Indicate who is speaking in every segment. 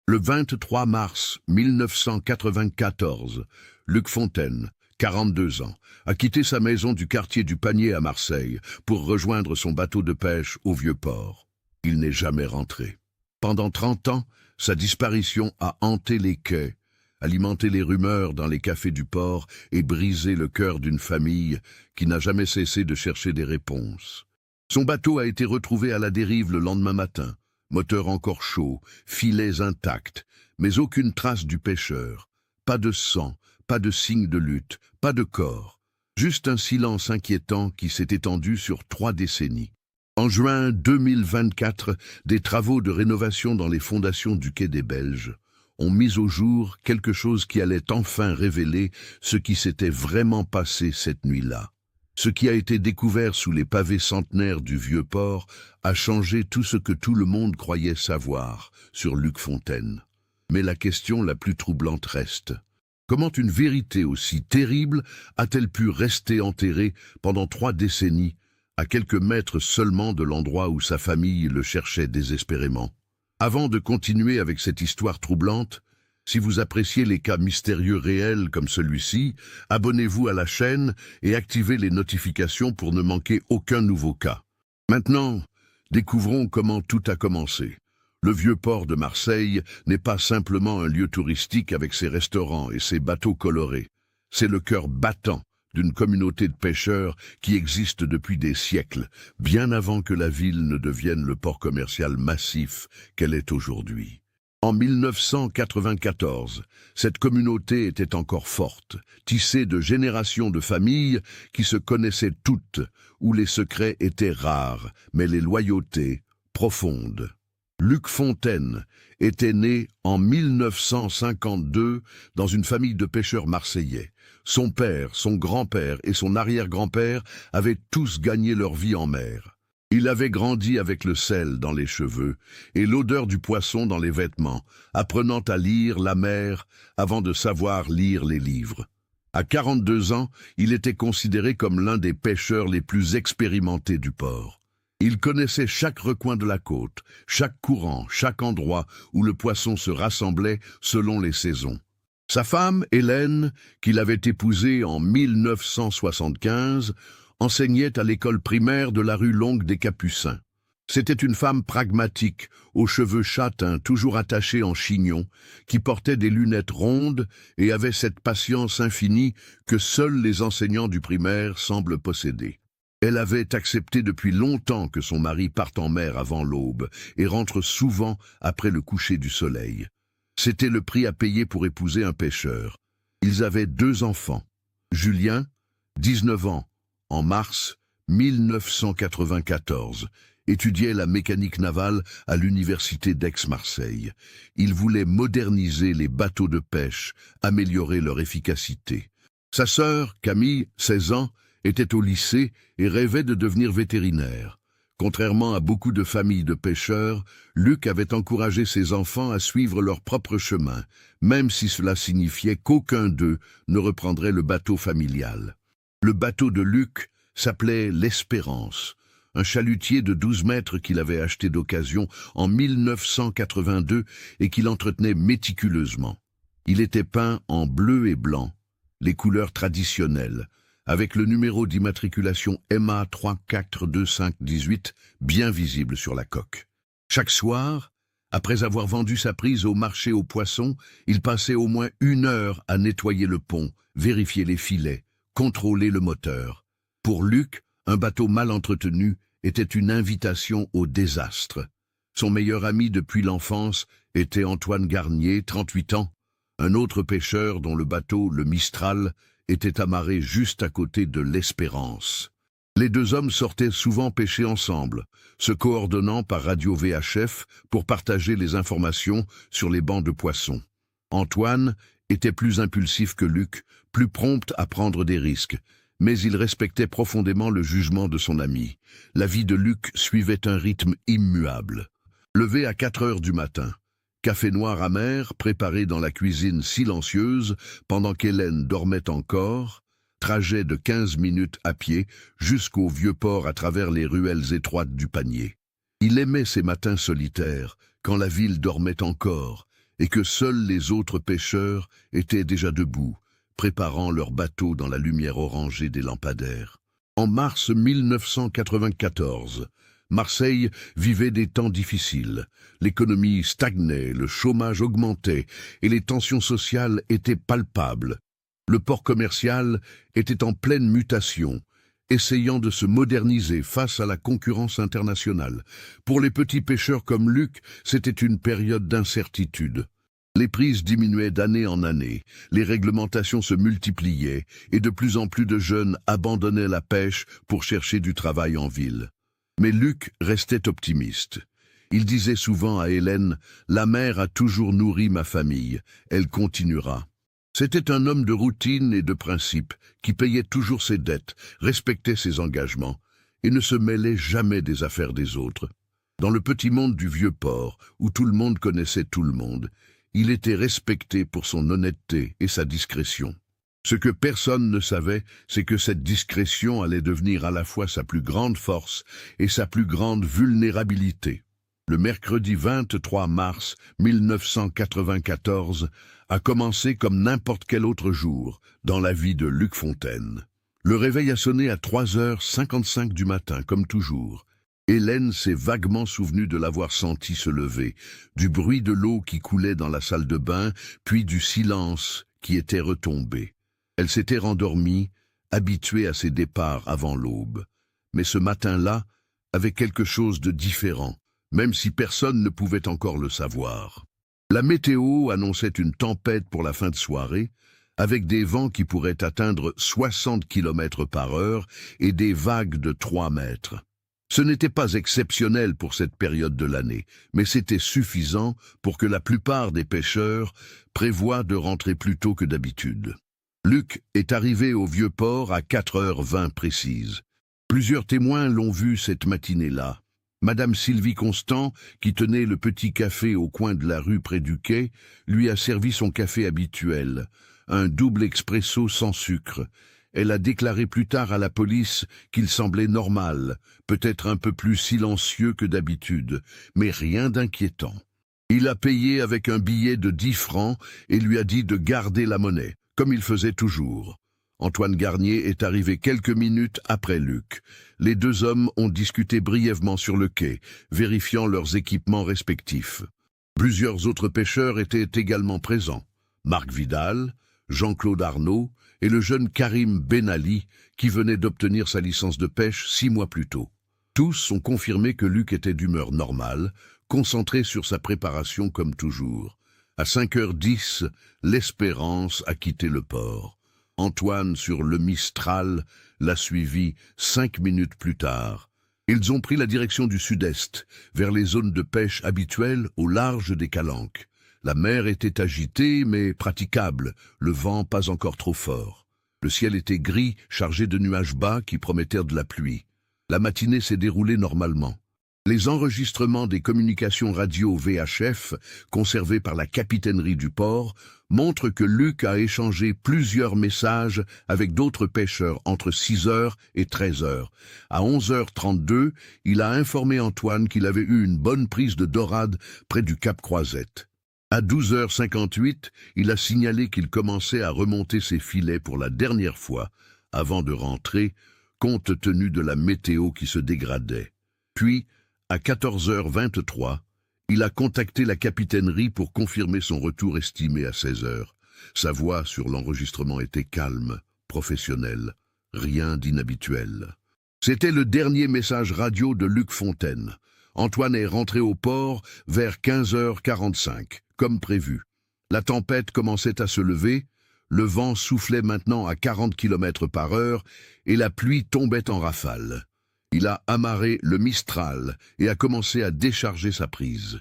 Speaker 1: Le 23 mars 1994, Luc Fontaine, 42 ans, a quitté sa maison du quartier du Panier à Marseille pour rejoindre son bateau de pêche au Vieux-Port. Il n'est jamais rentré. Pendant 30 ans, sa disparition a hanté les quais, alimenté les rumeurs dans les cafés du port et brisé le cœur d'une famille qui n'a jamais cessé de chercher des réponses. Son bateau a été retrouvé à la dérive le lendemain matin. Moteur encore chaud, filets intacts, mais aucune trace du pêcheur. Pas de sang, pas de signe de lutte, pas de corps. Juste un silence inquiétant qui s'est étendu sur 3 décennies. En juin 2024, des travaux de rénovation dans les fondations du quai des Belges ont mis au jour quelque chose qui allait enfin révéler ce qui s'était vraiment passé cette nuit-là. Ce qui a été découvert sous les pavés centenaires du Vieux-Port a changé tout ce que tout le monde croyait savoir sur Luc Fontaine. Mais la question la plus troublante reste. Comment une vérité aussi terrible a-t-elle pu rester enterrée pendant 3 décennies, à quelques mètres seulement de l'endroit où sa famille le cherchait désespérément? Avant de continuer avec cette histoire troublante, si vous appréciez les cas mystérieux réels comme celui-ci, abonnez-vous à la chaîne et activez les notifications pour ne manquer aucun nouveau cas. Maintenant, découvrons comment tout a commencé. Le Vieux-Port de Marseille n'est pas simplement un lieu touristique avec ses restaurants et ses bateaux colorés. C'est le cœur battant d'une communauté de pêcheurs qui existe depuis des siècles, bien avant que la ville ne devienne le port commercial massif qu'elle est aujourd'hui. En 1994, cette communauté était encore forte, tissée de générations de familles qui se connaissaient toutes, où les secrets étaient rares, mais les loyautés profondes. Luc Fontaine était né en 1952 dans une famille de pêcheurs marseillais. Son père, son grand-père et son arrière-grand-père avaient tous gagné leur vie en mer. Il avait grandi avec le sel dans les cheveux et l'odeur du poisson dans les vêtements, apprenant à lire la mer avant de savoir lire les livres. À 42 ans, il était considéré comme l'un des pêcheurs les plus expérimentés du port. Il connaissait chaque recoin de la côte, chaque courant, chaque endroit où le poisson se rassemblait selon les saisons. Sa femme, Hélène, qu'il avait épousée en 1975, enseignait à l'école primaire de la rue Longue des Capucins. C'était une femme pragmatique, aux cheveux châtains, toujours attachés en chignon, qui portait des lunettes rondes et avait cette patience infinie que seuls les enseignants du primaire semblent posséder. Elle avait accepté depuis longtemps que son mari parte en mer avant l'aube et rentre souvent après le coucher du soleil. C'était le prix à payer pour épouser un pêcheur. Ils avaient 2 enfants. Julien, 19 ans, en mars 1994, étudiait la mécanique navale à l'université d'Aix-Marseille. Il voulait moderniser les bateaux de pêche, améliorer leur efficacité. Sa sœur, Camille, 16 ans, était au lycée et rêvait de devenir vétérinaire. Contrairement à beaucoup de familles de pêcheurs, Luc avait encouragé ses enfants à suivre leur propre chemin, même si cela signifiait qu'aucun d'eux ne reprendrait le bateau familial. Le bateau de Luc s'appelait l'Espérance, un chalutier de 12 mètres qu'il avait acheté d'occasion en 1982 et qu'il entretenait méticuleusement. Il était peint en bleu et blanc, les couleurs traditionnelles, avec le numéro d'immatriculation MA 342518 bien visible sur la coque. Chaque soir, après avoir vendu sa prise au marché aux poissons, il passait au moins 1 heure à nettoyer le pont, vérifier les filets, contrôler le moteur. Pour Luc, un bateau mal entretenu était une invitation au désastre. Son meilleur ami depuis l'enfance était Antoine Garnier, 38 ans, un autre pêcheur dont le bateau, le Mistral, était amarré juste à côté de l'Espérance. Les 2 hommes sortaient souvent pêcher ensemble, se coordonnant par radio VHF pour partager les informations sur les bancs de poissons. Antoine était plus impulsif que Luc, plus prompt à prendre des risques, mais il respectait profondément le jugement de son ami. La vie de Luc suivait un rythme immuable. Levé à 4 heures du matin, café noir amer préparé dans la cuisine silencieuse pendant qu'Hélène dormait encore, trajet de 15 minutes à pied jusqu'au Vieux-Port à travers les ruelles étroites du Panier. Il aimait ces matins solitaires, quand la ville dormait encore, et que seuls les autres pêcheurs étaient déjà debout, préparant leur bateau dans la lumière orangée des lampadaires. En mars 1994, Marseille vivait des temps difficiles. L'économie stagnait, le chômage augmentait et les tensions sociales étaient palpables. Le port commercial était en pleine mutation, essayant de se moderniser face à la concurrence internationale. Pour les petits pêcheurs comme Luc, c'était une période d'incertitude. Les prises diminuaient d'année en année, les réglementations se multipliaient et de plus en plus de jeunes abandonnaient la pêche pour chercher du travail en ville. Mais Luc restait optimiste. Il disait souvent à Hélène « La mer a toujours nourri ma famille, elle continuera ». C'était un homme de routine et de principe, qui payait toujours ses dettes, respectait ses engagements et ne se mêlait jamais des affaires des autres. Dans le petit monde du vieux port, où tout le monde connaissait tout le monde, il était respecté pour son honnêteté et sa discrétion. Ce que personne ne savait, c'est que cette discrétion allait devenir à la fois sa plus grande force et sa plus grande vulnérabilité. Le mercredi 23 mars 1994 a commencé comme n'importe quel autre jour dans la vie de Luc Fontaine. Le réveil a sonné à 3h55 du matin, comme toujours. Hélène s'est vaguement souvenue de l'avoir senti se lever, du bruit de l'eau qui coulait dans la salle de bain, puis du silence qui était retombé. Elle s'était rendormie, habituée à ses départs avant l'aube. Mais ce matin-là avait quelque chose de différent, même si personne ne pouvait encore le savoir. La météo annonçait une tempête pour la fin de soirée, avec des vents qui pourraient atteindre 60 km/h et des vagues de 3 mètres. Ce n'était pas exceptionnel pour cette période de l'année, mais c'était suffisant pour que la plupart des pêcheurs prévoient de rentrer plus tôt que d'habitude. Luc est arrivé au Vieux-Port à 4h20 précise. Plusieurs témoins l'ont vu cette matinée-là. Madame Sylvie Constant, qui tenait le petit café au coin de la rue près du quai, lui a servi son café habituel, un double expresso sans sucre. Elle a déclaré plus tard à la police qu'il semblait normal, peut-être un peu plus silencieux que d'habitude, mais rien d'inquiétant. Il a payé avec un billet de 10 francs et lui a dit de garder la monnaie, comme il faisait toujours. Antoine Garnier est arrivé quelques minutes après Luc. Les deux hommes ont discuté brièvement sur le quai, vérifiant leurs équipements respectifs. Plusieurs autres pêcheurs étaient également présents. Marc Vidal, Jean-Claude Arnaud et le jeune Karim Benali, qui venait d'obtenir sa licence de pêche 6 mois plus tôt. Tous ont confirmé que Luc était d'humeur normale, concentré sur sa préparation comme toujours. À 5h10, l'Espérance a quitté le port. Antoine, sur le Mistral, l'a suivi 5 minutes plus tard. Ils ont pris la direction du sud-est, vers les zones de pêche habituelles au large des Calanques. La mer était agitée, mais praticable, le vent pas encore trop fort. Le ciel était gris, chargé de nuages bas qui promettèrent de la pluie. La matinée s'est déroulée normalement. Les enregistrements des communications radio VHF, conservés par la capitainerie du port, montrent que Luc a échangé plusieurs messages avec d'autres pêcheurs entre 6h et 13h. À 11h32, il a informé Antoine qu'il avait eu une bonne prise de dorade près du Cap Croisette. À 12h58, il a signalé qu'il commençait à remonter ses filets pour la dernière fois, avant de rentrer, compte tenu de la météo qui se dégradait. Puis, à 14h23, il a contacté la capitainerie pour confirmer son retour estimé à 16h. Sa voix sur l'enregistrement était calme, professionnelle, rien d'inhabituel. C'était le dernier message radio de Luc Fontaine. Antoine est rentré au port vers 15h45, comme prévu. La tempête commençait à se lever, le vent soufflait maintenant à 40 km/h et la pluie tombait en rafales. Il a amarré le Mistral et a commencé à décharger sa prise.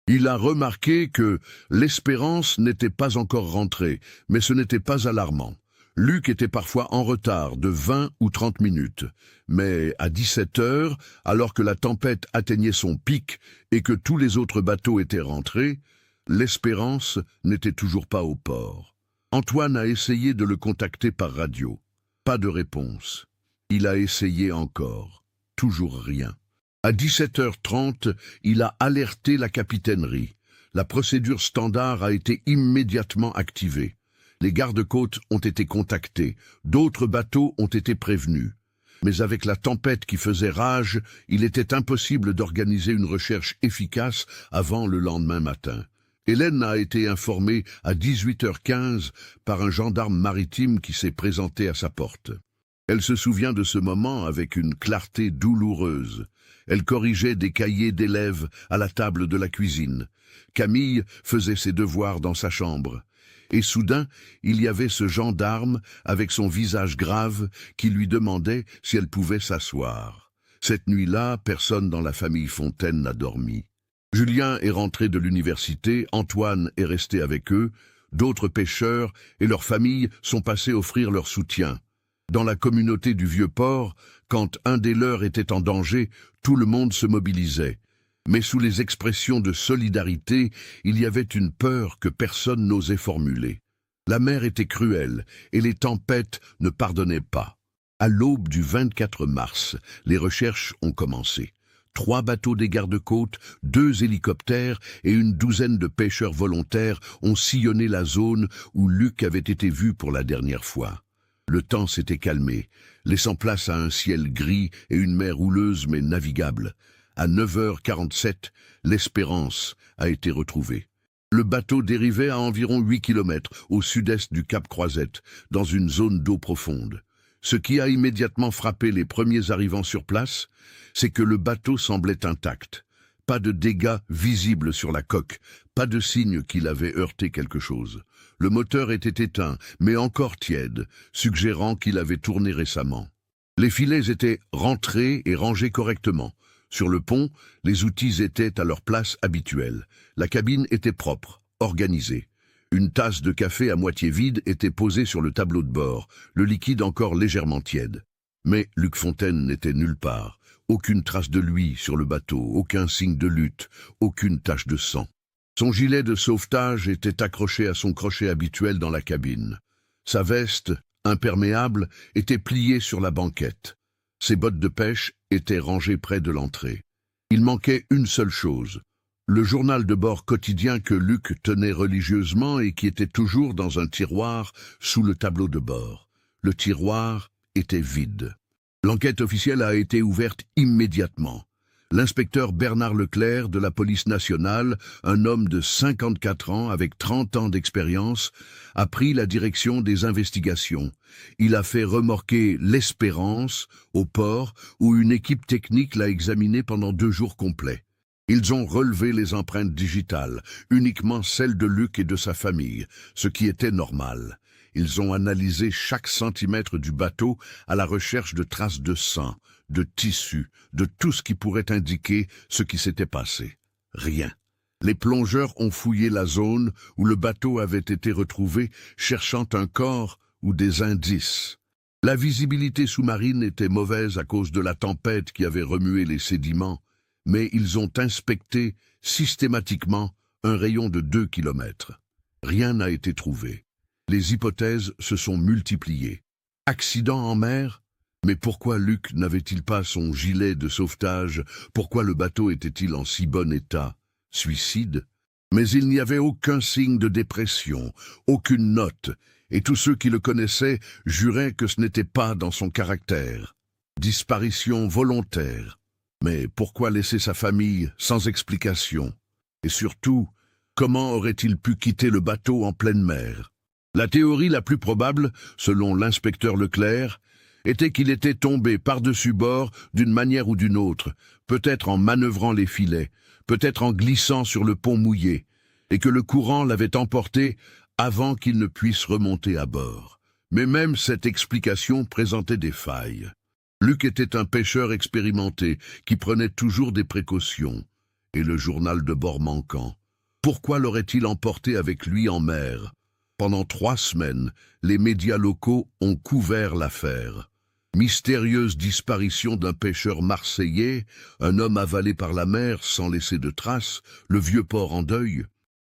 Speaker 1: Il a remarqué que l'Espérance n'était pas encore rentrée, mais ce n'était pas alarmant. Luc était parfois en retard de 20 ou 30 minutes, mais à 17h, alors que la tempête atteignait son pic et que tous les autres bateaux étaient rentrés, l'Espérance n'était toujours pas au port. Antoine a essayé de le contacter par radio. Pas de réponse. Il a essayé encore. Toujours rien. À 17h30, il a alerté la capitainerie. la procédure standard a été immédiatement activée. Les gardes-côtes ont été contactés, d'autres bateaux ont été prévenus. Mais avec la tempête qui faisait rage, il était impossible d'organiser une recherche efficace avant le lendemain matin. Hélène a été informée à 18h15 par un gendarme maritime qui s'est présenté à sa porte. Elle se souvient de ce moment avec une clarté douloureuse. Elle corrigeait des cahiers d'élèves à la table de la cuisine. Camille faisait ses devoirs dans sa chambre. Et soudain, il y avait ce gendarme, avec son visage grave, qui lui demandait si elle pouvait s'asseoir. Cette nuit-là, personne dans la famille Fontaine n'a dormi. Julien est rentré de l'université, Antoine est resté avec eux, d'autres pêcheurs et leurs familles sont passés offrir leur soutien. Dans la communauté du Vieux-Port, quand un des leurs était en danger, tout le monde se mobilisait. Mais sous les expressions de solidarité, il y avait une peur que personne n'osait formuler. La mer était cruelle et les tempêtes ne pardonnaient pas. À l'aube du 24 mars, les recherches ont commencé. 3 bateaux des gardes-côtes, 2 hélicoptères et une douzaine de pêcheurs volontaires ont sillonné la zone où Luc avait été vu pour la dernière fois. Le temps s'était calmé, laissant place à un ciel gris et une mer houleuse mais navigable. À 9h47, l'Espérance a été retrouvée. Le bateau dérivait à environ 8 km au sud-est du Cap Croisette, dans une zone d'eau profonde. Ce qui a immédiatement frappé les premiers arrivants sur place, c'est que le bateau semblait intact. Pas de dégâts visibles sur la coque, pas de signe qu'il avait heurté quelque chose. Le moteur était éteint, mais encore tiède, suggérant qu'il avait tourné récemment. Les filets étaient rentrés et rangés correctement. Sur le pont, les outils étaient à leur place habituelle. La cabine était propre, organisée. Une tasse de café à moitié vide était posée sur le tableau de bord, le liquide encore légèrement tiède. Mais Luc Fontaine n'était nulle part. Aucune trace de lui sur le bateau, aucun signe de lutte, aucune tache de sang. Son gilet de sauvetage était accroché à son crochet habituel dans la cabine. Sa veste, imperméable, était pliée sur la banquette. Ses bottes de pêche étaient rangées près de l'entrée. Il manquait une seule chose. Le journal de bord quotidien que Luc tenait religieusement et qui était toujours dans un tiroir sous le tableau de bord. Le tiroir était vide. L'enquête officielle a été ouverte immédiatement. L'inspecteur Bernard Leclerc de la police nationale, un homme de 54 ans avec 30 ans d'expérience, a pris la direction des investigations. Il a fait remorquer l'Espérance au port où une équipe technique l'a examiné pendant 2 jours complets. Ils ont relevé les empreintes digitales, uniquement celles de Luc et de sa famille, ce qui était normal. Ils ont analysé chaque centimètre du bateau à la recherche de traces de sang, de tissu, de tout ce qui pourrait indiquer ce qui s'était passé. Rien. Les plongeurs ont fouillé la zone où le bateau avait été retrouvé, cherchant un corps ou des indices. La visibilité sous-marine était mauvaise à cause de la tempête qui avait remué les sédiments, mais ils ont inspecté systématiquement un rayon de 2 km. Rien n'a été trouvé. Les hypothèses se sont multipliées. Accident en mer? Mais pourquoi Luc n'avait-il pas son gilet de sauvetage? Pourquoi le bateau était-il en si bon état? Suicide? Mais il n'y avait aucun signe de dépression, aucune note, et tous ceux qui le connaissaient juraient que ce n'était pas dans son caractère. Disparition volontaire. Mais pourquoi laisser sa famille sans explication? Et surtout, comment aurait-il pu quitter le bateau en pleine mer? La théorie la plus probable, selon l'inspecteur Leclerc, était qu'il était tombé par-dessus bord d'une manière ou d'une autre, peut-être en manœuvrant les filets, peut-être en glissant sur le pont mouillé, et que le courant l'avait emporté avant qu'il ne puisse remonter à bord. Mais même cette explication présentait des failles. Luc était un pêcheur expérimenté qui prenait toujours des précautions. Et le journal de bord manquant. Pourquoi l'aurait-il emporté avec lui en mer? Pendant 3 semaines, les médias locaux ont couvert l'affaire. Mystérieuse disparition d'un pêcheur marseillais, un homme avalé par la mer sans laisser de traces, le Vieux-Port en deuil.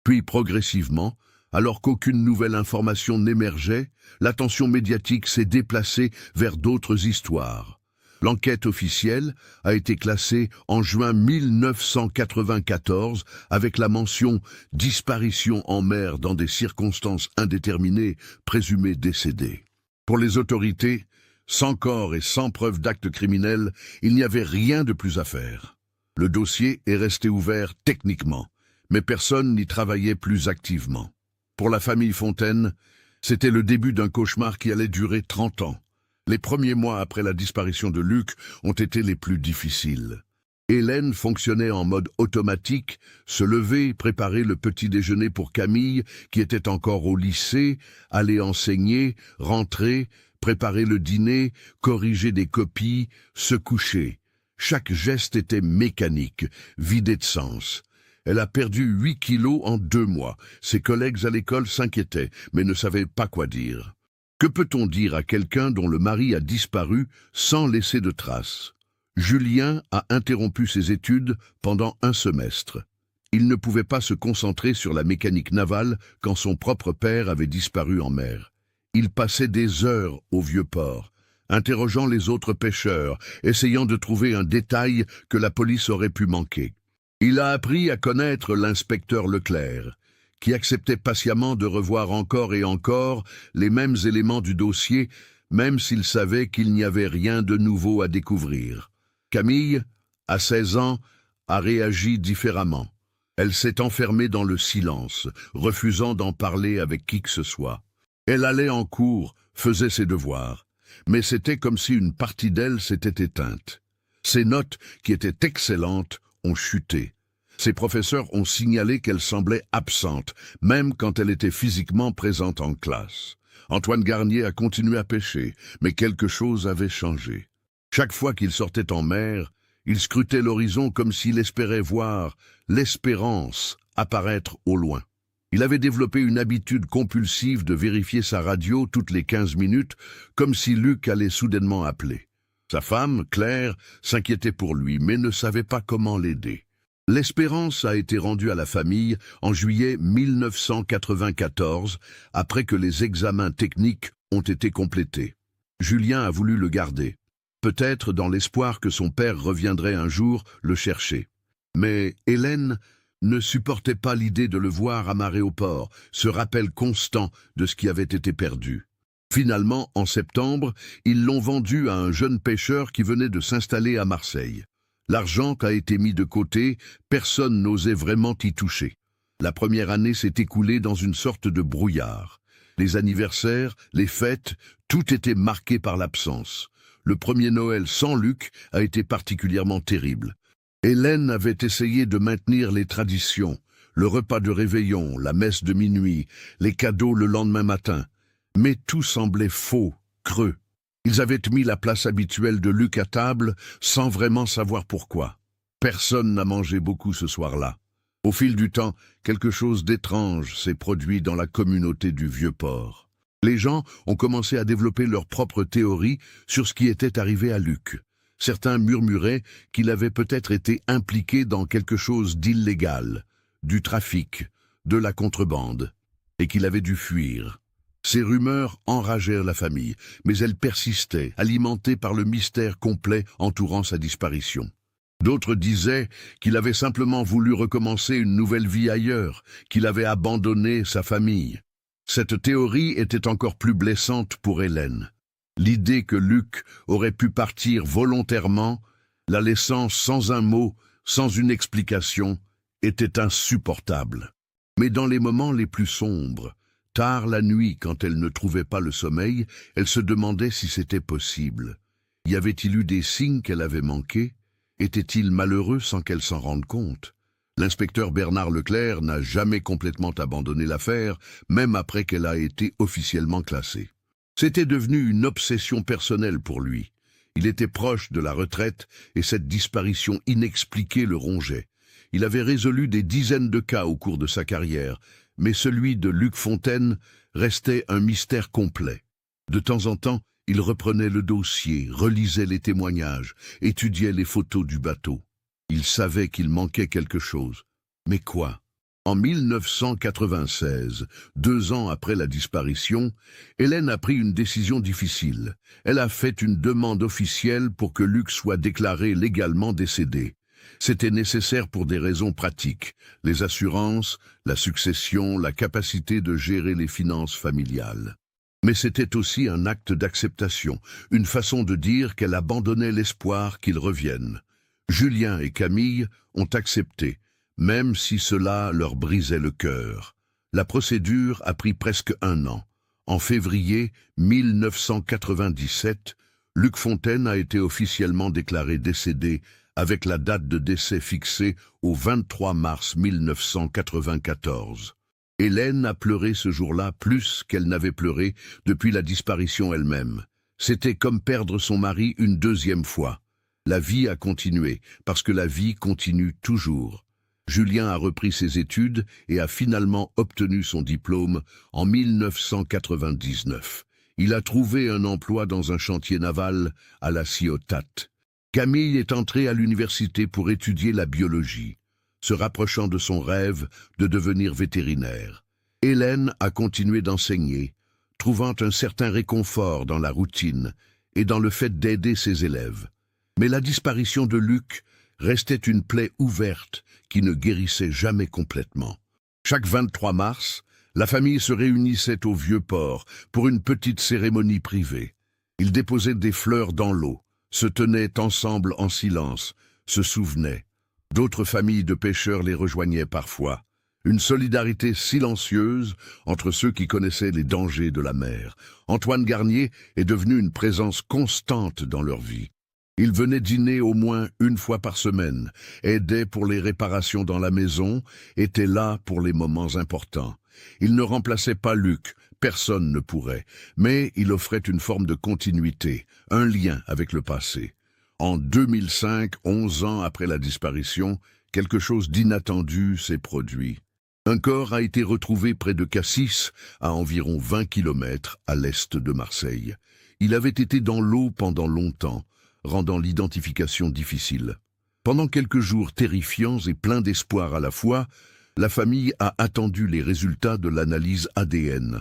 Speaker 1: Puis progressivement, alors qu'aucune nouvelle information n'émergeait, l'attention médiatique s'est déplacée vers d'autres histoires. L'enquête officielle a été classée en juin 1994 avec la mention « Disparition en mer dans des circonstances indéterminées, présumée décédée ». Pour les autorités, sans corps et sans preuve d'acte criminel, il n'y avait rien de plus à faire. Le dossier est resté ouvert techniquement, mais personne n'y travaillait plus activement. Pour la famille Fontaine, c'était le début d'un cauchemar qui allait durer 30 ans. Les premiers mois après la disparition de Luc ont été les plus difficiles. Hélène fonctionnait en mode automatique, se lever, préparer le petit déjeuner pour Camille, qui était encore au lycée, aller enseigner, rentrer, préparer le dîner, corriger des copies, se coucher. Chaque geste était mécanique, vidé de sens. Elle a perdu 8 kilos en 2 mois. Ses collègues à l'école s'inquiétaient, mais ne savaient pas quoi dire. Que peut-on dire à quelqu'un dont le mari a disparu sans laisser de traces? Julien a interrompu ses études pendant 1 semestre. Il ne pouvait pas se concentrer sur la mécanique navale quand son propre père avait disparu en mer. Il passait des heures au Vieux-Port, interrogeant les autres pêcheurs, essayant de trouver un détail que la police aurait pu manquer. Il a appris à connaître l'inspecteur Leclerc, qui acceptait patiemment de revoir encore et encore les mêmes éléments du dossier, même s'il savait qu'il n'y avait rien de nouveau à découvrir. Camille, à 16 ans, a réagi différemment. Elle s'est enfermée dans le silence, refusant d'en parler avec qui que ce soit. Elle allait en cours, faisait ses devoirs, mais c'était comme si une partie d'elle s'était éteinte. Ses notes, qui étaient excellentes, ont chuté. Ses professeurs ont signalé qu'elle semblait absente, même quand elle était physiquement présente en classe. Antoine Garnier a continué à pêcher, mais quelque chose avait changé. Chaque fois qu'il sortait en mer, il scrutait l'horizon comme s'il espérait voir l'espérance apparaître au loin. Il avait développé une habitude compulsive de vérifier sa radio toutes les 15 minutes, comme si Luc allait soudainement appeler. Sa femme, Claire, s'inquiétait pour lui, mais ne savait pas comment l'aider. L'espérance a été rendue à la famille en juillet 1994, après que les examens techniques ont été complétés. Julien a voulu le garder, peut-être dans l'espoir que son père reviendrait un jour le chercher. Mais Hélène ne supportait pas l'idée de le voir amarré au port, ce rappel constant de ce qui avait été perdu. Finalement, en septembre, ils l'ont vendu à un jeune pêcheur qui venait de s'installer à Marseille. L'argent a été mis de côté, personne n'osait vraiment y toucher. La première année s'est écoulée dans une sorte de brouillard. Les anniversaires, les fêtes, tout était marqué par l'absence. Le premier Noël sans Luc a été particulièrement terrible. Hélène avait essayé de maintenir les traditions, le repas de réveillon, la messe de minuit, les cadeaux le lendemain matin. Mais tout semblait faux, creux. Ils avaient mis la place habituelle de Luc à table sans vraiment savoir pourquoi. Personne n'a mangé beaucoup ce soir-là. Au fil du temps, quelque chose d'étrange s'est produit dans la communauté du Vieux-Port. Les gens ont commencé à développer leurs propres théories sur ce qui était arrivé à Luc. Certains murmuraient qu'il avait peut-être été impliqué dans quelque chose d'illégal, du trafic, de la contrebande, et qu'il avait dû fuir. Ces rumeurs enragèrent la famille, mais elles persistaient, alimentées par le mystère complet entourant sa disparition. D'autres disaient qu'il avait simplement voulu recommencer une nouvelle vie ailleurs, qu'il avait abandonné sa famille. Cette théorie était encore plus blessante pour Hélène. L'idée que Luc aurait pu partir volontairement, la laissant sans un mot, sans une explication, était insupportable. Mais dans les moments les plus sombres, tard la nuit, quand elle ne trouvait pas le sommeil, elle se demandait si c'était possible. Y avait-il eu des signes qu'elle avait manqués? Était-il malheureux sans qu'elle s'en rende compte? L'inspecteur Bernard Leclerc n'a jamais complètement abandonné l'affaire, même après qu'elle a été officiellement classée. C'était devenu une obsession personnelle pour lui. Il était proche de la retraite et cette disparition inexpliquée le rongeait. Il avait résolu des dizaines de cas au cours de sa carrière, mais celui de Luc Fontaine restait un mystère complet. De temps en temps, il reprenait le dossier, relisait les témoignages, étudiait les photos du bateau. Il savait qu'il manquait quelque chose. Mais quoi? En 1996, 2 ans après la disparition, Hélène a pris une décision difficile. Elle a fait une demande officielle pour que Luc soit déclaré légalement décédé. C'était nécessaire pour des raisons pratiques, les assurances, la succession, la capacité de gérer les finances familiales. Mais c'était aussi un acte d'acceptation, une façon de dire qu'elle abandonnait l'espoir qu'il revienne. Julien et Camille ont accepté, même si cela leur brisait le cœur. La procédure a pris presque 1 an. En février 1997, Luc Fontaine a été officiellement déclaré décédé, avec la date de décès fixée au 23 mars 1994. Hélène a pleuré ce jour-là plus qu'elle n'avait pleuré depuis la disparition elle-même. C'était comme perdre son mari une 2e fois. La vie a continué, parce que la vie continue toujours. Julien a repris ses études et a finalement obtenu son diplôme en 1999. Il a trouvé un emploi dans un chantier naval à La Ciotat. Camille est entrée à l'université pour étudier la biologie, se rapprochant de son rêve de devenir vétérinaire. Hélène a continué d'enseigner, trouvant un certain réconfort dans la routine et dans le fait d'aider ses élèves. Mais la disparition de Luc restait une plaie ouverte qui ne guérissait jamais complètement. Chaque 23 mars, la famille se réunissait au Vieux-Port pour une petite cérémonie privée. Ils déposaient des fleurs dans l'eau, se tenaient ensemble en silence, se souvenaient. D'autres familles de pêcheurs les rejoignaient parfois. Une solidarité silencieuse entre ceux qui connaissaient les dangers de la mer. Antoine Garnier est devenu une présence constante dans leur vie. Il venait dîner au moins 1 fois par semaine, aidait pour les réparations dans la maison, était là pour les moments importants. Il ne remplaçait pas Luc, personne ne pourrait, mais il offrait une forme de continuité, un lien avec le passé. En 2005, 11 ans après la disparition, quelque chose d'inattendu s'est produit. Un corps a été retrouvé près de Cassis, à environ 20 km à l'est de Marseille. Il avait été dans l'eau pendant longtemps, rendant l'identification difficile. Pendant quelques jours terrifiants et pleins d'espoir à la fois, la famille a attendu les résultats de l'analyse ADN.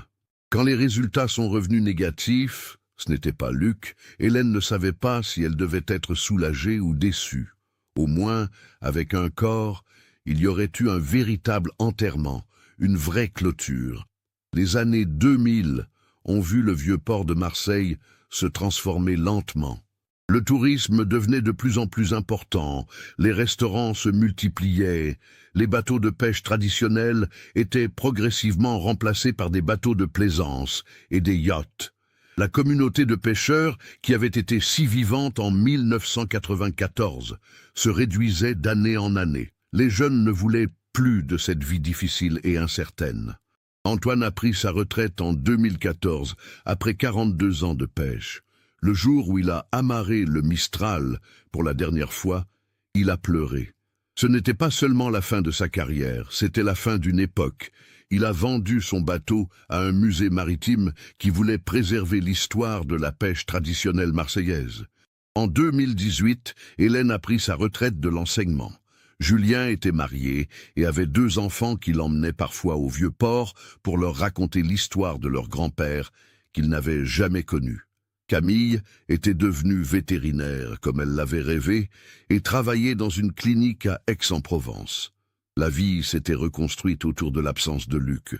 Speaker 1: Quand les résultats sont revenus négatifs, ce n'était pas Luc, Hélène ne savait pas si elle devait être soulagée ou déçue. Au moins, avec un corps, il y aurait eu un véritable enterrement, une vraie clôture. Les années 2000 ont vu le Vieux-Port de Marseille se transformer lentement. Le tourisme devenait de plus en plus important, les restaurants se multipliaient, les bateaux de pêche traditionnels étaient progressivement remplacés par des bateaux de plaisance et des yachts. La communauté de pêcheurs, qui avait été si vivante en 1994, se réduisait d'année en année. Les jeunes ne voulaient plus de cette vie difficile et incertaine. Antoine a pris sa retraite en 2014, après 42 ans de pêche. Le jour où il a amarré le Mistral pour la dernière fois, il a pleuré. Ce n'était pas seulement la fin de sa carrière, c'était la fin d'une époque. Il a vendu son bateau à un musée maritime qui voulait préserver l'histoire de la pêche traditionnelle marseillaise. En 2018, Hélène a pris sa retraite de l'enseignement. Julien était marié et avait 2 enfants qu'il emmenait parfois au Vieux-Port pour leur raconter l'histoire de leur grand-père qu'ils n'avaient jamais connu. Camille était devenue vétérinaire, comme elle l'avait rêvé, et travaillait dans une clinique à Aix-en-Provence. La vie s'était reconstruite autour de l'absence de Luc.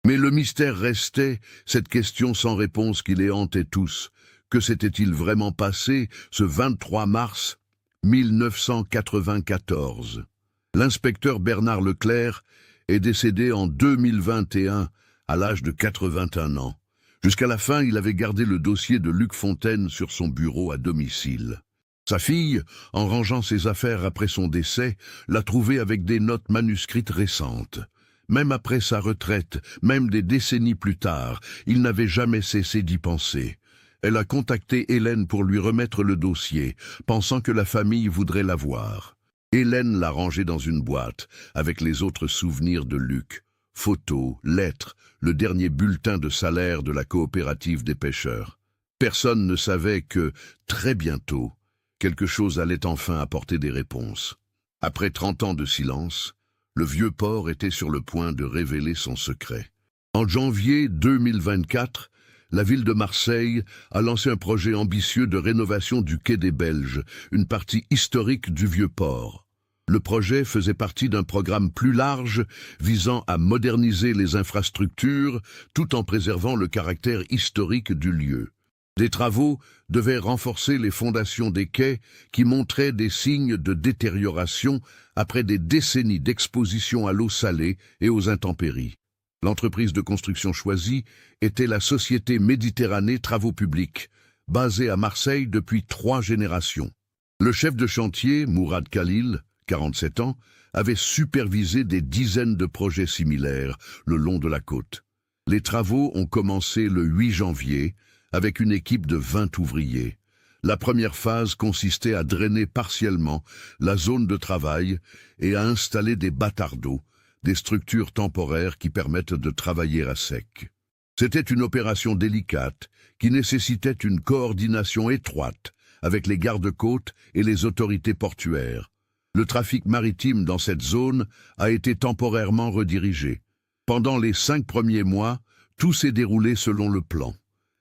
Speaker 1: Mais le mystère restait, cette question sans réponse qui les hantait tous. Que s'était-il vraiment passé ce 23 mars 1994? L'inspecteur Bernard Leclerc est décédé en 2021 à l'âge de 81 ans. Jusqu'à la fin, il avait gardé le dossier de Luc Fontaine sur son bureau à domicile. Sa fille, en rangeant ses affaires après son décès, l'a trouvé avec des notes manuscrites récentes. Même après sa retraite, même des décennies plus tard, il n'avait jamais cessé d'y penser. Elle a contacté Hélène pour lui remettre le dossier, pensant que la famille voudrait l'avoir. Hélène l'a rangé dans une boîte, avec les autres souvenirs de Luc. Photos, lettres, le dernier bulletin de salaire de la coopérative des pêcheurs. Personne ne savait que, très bientôt, quelque chose allait enfin apporter des réponses. Après 30 ans de silence, Le vieux port était sur le point de révéler son secret. En janvier 2024, la ville de Marseille a lancé un projet ambitieux de rénovation du quai des Belges, une partie historique du vieux port. Le projet faisait partie d'un programme plus large visant à moderniser les infrastructures tout en préservant le caractère historique du lieu. Des travaux devaient renforcer les fondations des quais qui montraient des signes de détérioration après des décennies d'exposition à l'eau salée et aux intempéries. L'entreprise de construction choisie était la société Méditerranée Travaux Publics, basée à Marseille depuis 3 générations. Le chef de chantier, Mourad Khalil, 47 ans, avait supervisé des dizaines de projets similaires le long de la côte. Les travaux ont commencé le 8 janvier avec une équipe de 20 ouvriers. La première phase consistait à drainer partiellement la zone de travail et à installer des batardeaux, des structures temporaires qui permettent de travailler à sec. C'était une opération délicate qui nécessitait une coordination étroite avec les gardes-côtes et les autorités portuaires. Le trafic maritime dans cette zone a été temporairement redirigé. Pendant les 5 premiers mois, tout s'est déroulé selon le plan.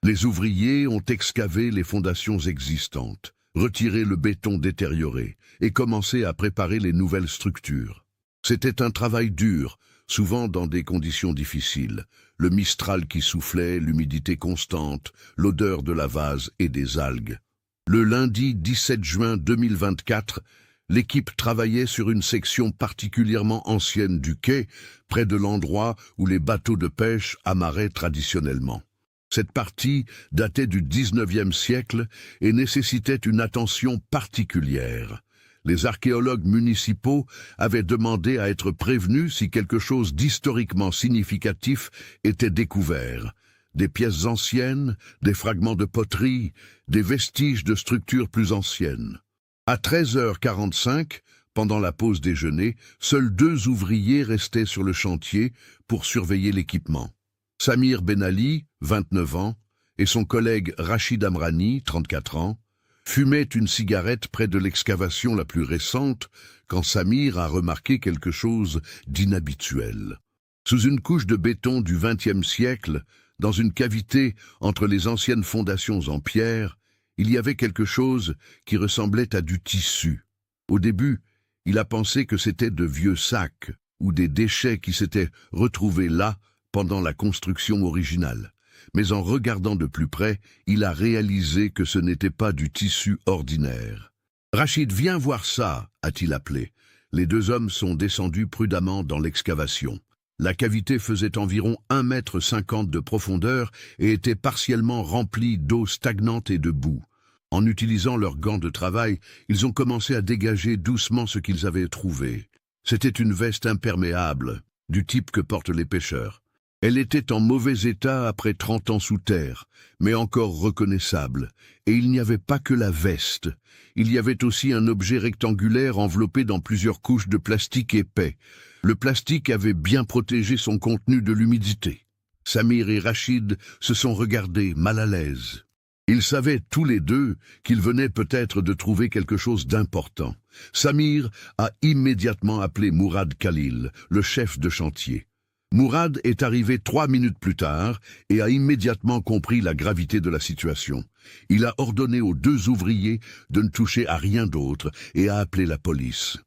Speaker 1: Les ouvriers ont excavé les fondations existantes, retiré le béton détérioré et commencé à préparer les nouvelles structures. C'était un travail dur, souvent dans des conditions difficiles. Le mistral qui soufflait, l'humidité constante, l'odeur de la vase et des algues. Le lundi 17 juin 2024, l'équipe travaillait sur une section particulièrement ancienne du quai, près de l'endroit où les bateaux de pêche amarraient traditionnellement. Cette partie datait du 19e siècle et nécessitait une attention particulière. Les archéologues municipaux avaient demandé à être prévenus si quelque chose d'historiquement significatif était découvert. Des pièces anciennes, des fragments de poterie, des vestiges de structures plus anciennes. À 13h45, pendant la pause déjeuner, seuls 2 ouvriers restaient sur le chantier pour surveiller l'équipement. Samir Benali, 29 ans, et son collègue Rachid Amrani, 34 ans, fumaient une cigarette près de l'excavation la plus récente quand Samir a remarqué quelque chose d'inhabituel. Sous une couche de béton du XXe siècle, dans une cavité entre les anciennes fondations en pierre, il y avait quelque chose qui ressemblait à du tissu. Au début, il a pensé que c'était de vieux sacs ou des déchets qui s'étaient retrouvés là pendant la construction originale. Mais en regardant de plus près, il a réalisé que ce n'était pas du tissu ordinaire. « Rachid, viens voir ça !» a-t-il appelé. Les 2 hommes sont descendus prudemment dans l'excavation. La cavité faisait environ 1,50 m de profondeur et était partiellement remplie d'eau stagnante et de boue. En utilisant leurs gants de travail, ils ont commencé à dégager doucement ce qu'ils avaient trouvé. C'était une veste imperméable, du type que portent les pêcheurs. Elle était en mauvais état après 30 ans sous terre, mais encore reconnaissable. Et il n'y avait pas que la veste. Il y avait aussi un objet rectangulaire enveloppé dans plusieurs couches de plastique épais. Le plastique avait bien protégé son contenu de l'humidité. Samir et Rachid se sont regardés mal à l'aise. Ils savaient tous les 2 qu'ils venaient peut-être de trouver quelque chose d'important. Samir a immédiatement appelé Mourad Khalil, le chef de chantier. Mourad est arrivé 3 minutes plus tard et a immédiatement compris la gravité de la situation. Il a ordonné aux 2 ouvriers de ne toucher à rien d'autre et a appelé la police.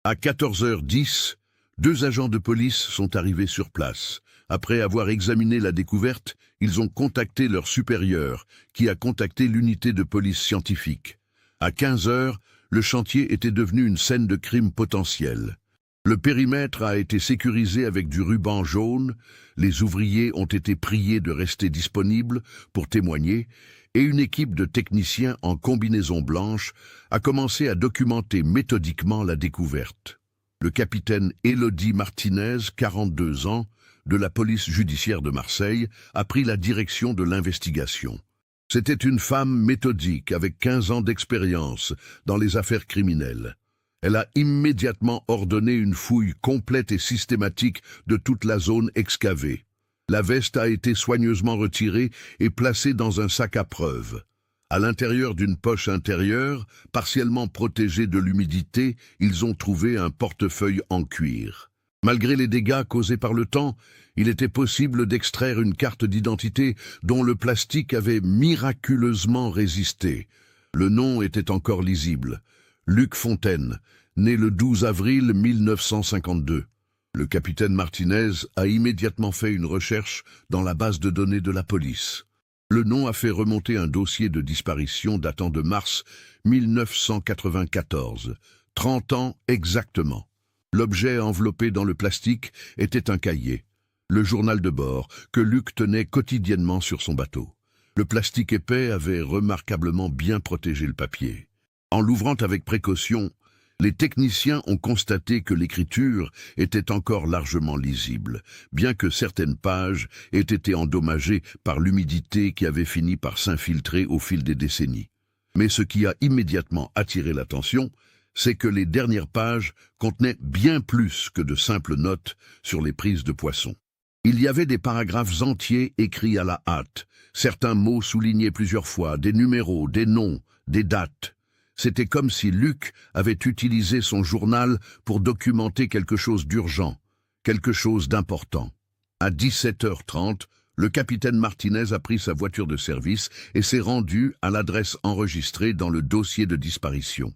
Speaker 1: À 14h10, 2 agents de police sont arrivés sur place. Après avoir examiné la découverte, ils ont contacté leur supérieur, qui a contacté l'unité de police scientifique. À 15h, le chantier était devenu une scène de crime potentiel. Le périmètre a été sécurisé avec du ruban jaune, les ouvriers ont été priés de rester disponibles pour témoigner, et une équipe de techniciens en combinaison blanche a commencé à documenter méthodiquement la découverte. Le capitaine Élodie Martinez, 42 ans, de la police judiciaire de Marseille, a pris la direction de l'investigation. C'était une femme méthodique avec 15 ans d'expérience dans les affaires criminelles. Elle a immédiatement ordonné une fouille complète et systématique de toute la zone excavée. La veste a été soigneusement retirée et placée dans un sac à preuve. À l'intérieur d'une poche intérieure, partiellement protégée de l'humidité, ils ont trouvé un portefeuille en cuir. Malgré les dégâts causés par le temps, il était possible d'extraire une carte d'identité dont le plastique avait miraculeusement résisté. Le nom était encore lisible. Luc Fontaine, né le 12 avril 1952. Le capitaine Martinez a immédiatement fait une recherche dans la base de données de la police. Le nom a fait remonter un dossier de disparition datant de mars 1994, 30 ans exactement. L'objet enveloppé dans le plastique était un cahier, le journal de bord que Luc tenait quotidiennement sur son bateau. Le plastique épais avait remarquablement bien protégé le papier. En l'ouvrant avec précaution, les techniciens ont constaté que l'écriture était encore largement lisible, bien que certaines pages aient été endommagées par l'humidité qui avait fini par s'infiltrer au fil des décennies. Mais ce qui a immédiatement attiré l'attention, c'est que les dernières pages contenaient bien plus que de simples notes sur les prises de poissons. Il y avait des paragraphes entiers écrits à la hâte, certains mots soulignés plusieurs fois, des numéros, des noms, des dates. C'était comme si Luc avait utilisé son journal pour documenter quelque chose d'urgent, quelque chose d'important. À 17h30, le capitaine Martinez a pris sa voiture de service et s'est rendu à l'adresse enregistrée dans le dossier de disparition.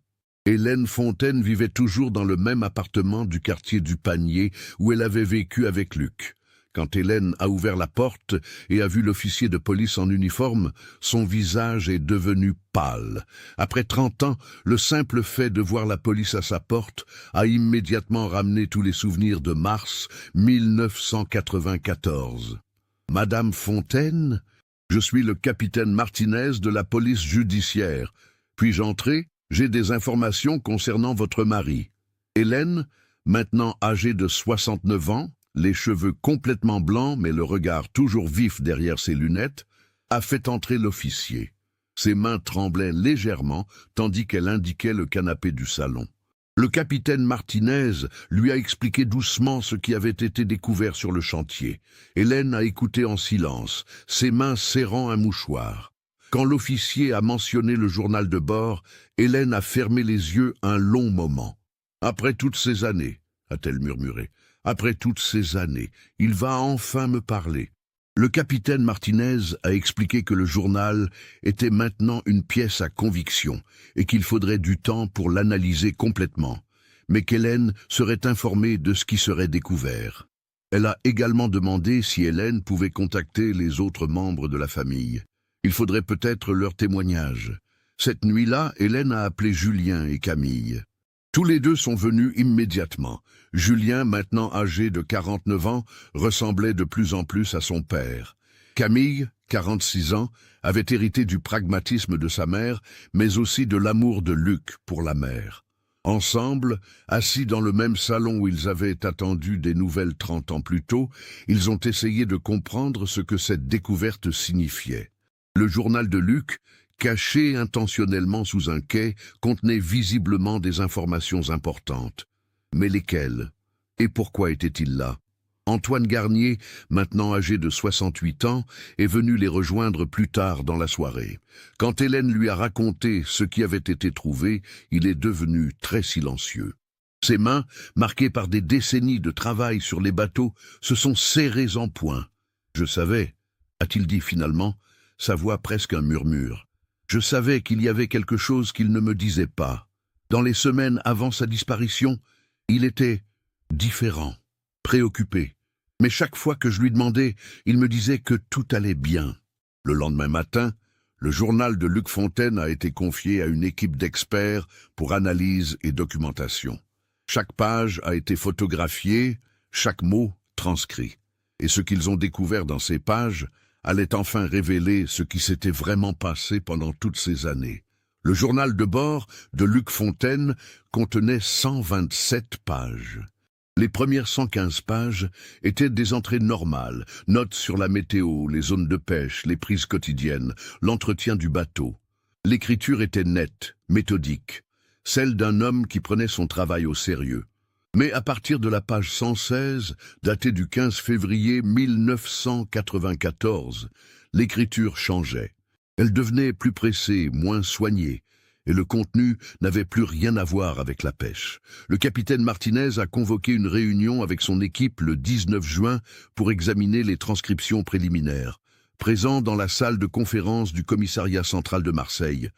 Speaker 1: Hélène Fontaine vivait toujours dans le même appartement du quartier du Panier où elle avait vécu avec Luc. Quand Hélène a ouvert la porte et a vu l'officier de police en uniforme, son visage est devenu pâle. Après 30 ans, le simple fait de voir la police à sa porte a immédiatement ramené tous les souvenirs de mars 1994. « Madame Fontaine, je suis le capitaine Martinez de la police judiciaire. Puis-je entrer ? J'ai des informations concernant votre mari. » Hélène, maintenant âgée de 69 ans, les cheveux complètement blancs mais le regard toujours vif derrière ses lunettes, a fait entrer l'officier. Ses mains tremblaient légèrement tandis qu'elle indiquait le canapé du salon. Le capitaine Martinez lui a expliqué doucement ce qui avait été découvert sur le chantier. Hélène a écouté en silence, ses mains serrant un mouchoir. Quand l'officier a mentionné le journal de bord, Hélène a fermé les yeux un long moment. « Après toutes ces années, » a-t-elle murmuré, « après toutes ces années, il va enfin me parler. » Le capitaine Martinez a expliqué que le journal était maintenant une pièce à conviction et qu'il faudrait du temps pour l'analyser complètement, mais qu'Hélène serait informée de ce qui serait découvert. Elle a également demandé si Hélène pouvait contacter les autres membres de la famille. Il faudrait peut-être leur témoignage. Cette nuit-là, Hélène a appelé Julien et Camille. Tous les deux sont venus immédiatement. Julien, maintenant âgé de 49 ans, ressemblait de plus en plus à son père. Camille, 46 ans, avait hérité du pragmatisme de sa mère, mais aussi de l'amour de Luc pour la mère. Ensemble, assis dans le même salon où ils avaient attendu des nouvelles 30 ans plus tôt, ils ont essayé de comprendre ce que cette découverte signifiait. Le journal de Luc, caché intentionnellement sous un quai, contenait visiblement des informations importantes. Mais lesquelles? Et pourquoi était-il là? Antoine Garnier, maintenant âgé de 68 ans, est venu les rejoindre plus tard dans la soirée. Quand Hélène lui a raconté ce qui avait été trouvé, il est devenu très silencieux. Ses mains, marquées par des décennies de travail sur les bateaux, se sont serrées en poing. « Je savais », a-t-il dit finalement, sa voix presque un murmure. Je savais qu'il y avait quelque chose qu'il ne me disait pas. Dans les semaines avant sa disparition, il était différent, préoccupé. Mais chaque fois que je lui demandais, il me disait que tout allait bien. Le lendemain matin, le journal de Luc Fontaine a été confié à une équipe d'experts pour analyse et documentation. Chaque page a été photographiée, chaque mot transcrit. Et ce qu'ils ont découvert dans ces pages allait enfin révéler ce qui s'était vraiment passé pendant toutes ces années. Le journal de bord de Luc Fontaine contenait 127 pages. Les premières 115 pages étaient des entrées normales, notes sur la météo, les zones de pêche, les prises quotidiennes, l'entretien du bateau. L'écriture était nette, méthodique, celle d'un homme qui prenait son travail au sérieux. Mais à partir de la page 116, datée du 15 février 1994, l'écriture changeait. Elle devenait plus pressée, moins soignée, et le contenu n'avait plus rien à voir avec la pêche. Le capitaine Martinez a convoqué une réunion avec son équipe le 19 juin pour examiner les transcriptions préliminaires. Présent dans la salle de conférence du commissariat central de Marseille,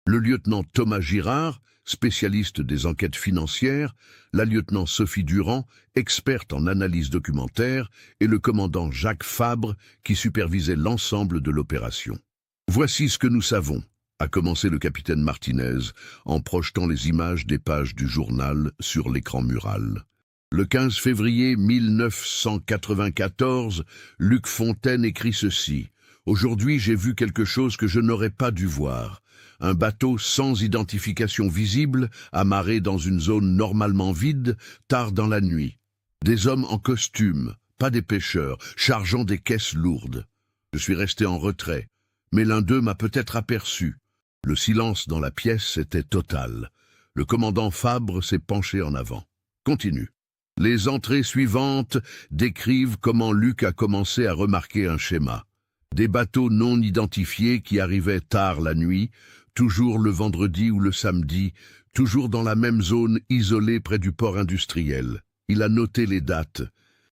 Speaker 1: le lieutenant Thomas Girard, spécialiste des enquêtes financières, la lieutenant Sophie Durand, experte en analyse documentaire, et le commandant Jacques Fabre, qui supervisait l'ensemble de l'opération. « Voici ce que nous savons », a commencé le capitaine Martinez, en projetant les images des pages du journal sur l'écran mural. Le 15 février 1994, Luc Fontaine écrit ceci. « Aujourd'hui, j'ai vu quelque chose que je n'aurais pas dû voir. Un bateau sans identification visible, amarré dans une zone normalement vide, tard dans la nuit. Des hommes en costume, pas des pêcheurs, chargeant des caisses lourdes. Je suis resté en retrait, mais l'un d'eux m'a peut-être aperçu. Le silence dans la pièce était total. Le commandant Fabre s'est penché en avant. Continue. Les entrées suivantes décrivent comment Luc a commencé à remarquer un schéma. Des bateaux non identifiés qui arrivaient tard la nuit, toujours le vendredi ou le samedi, toujours dans la même zone isolée près du port industriel. Il a noté les dates.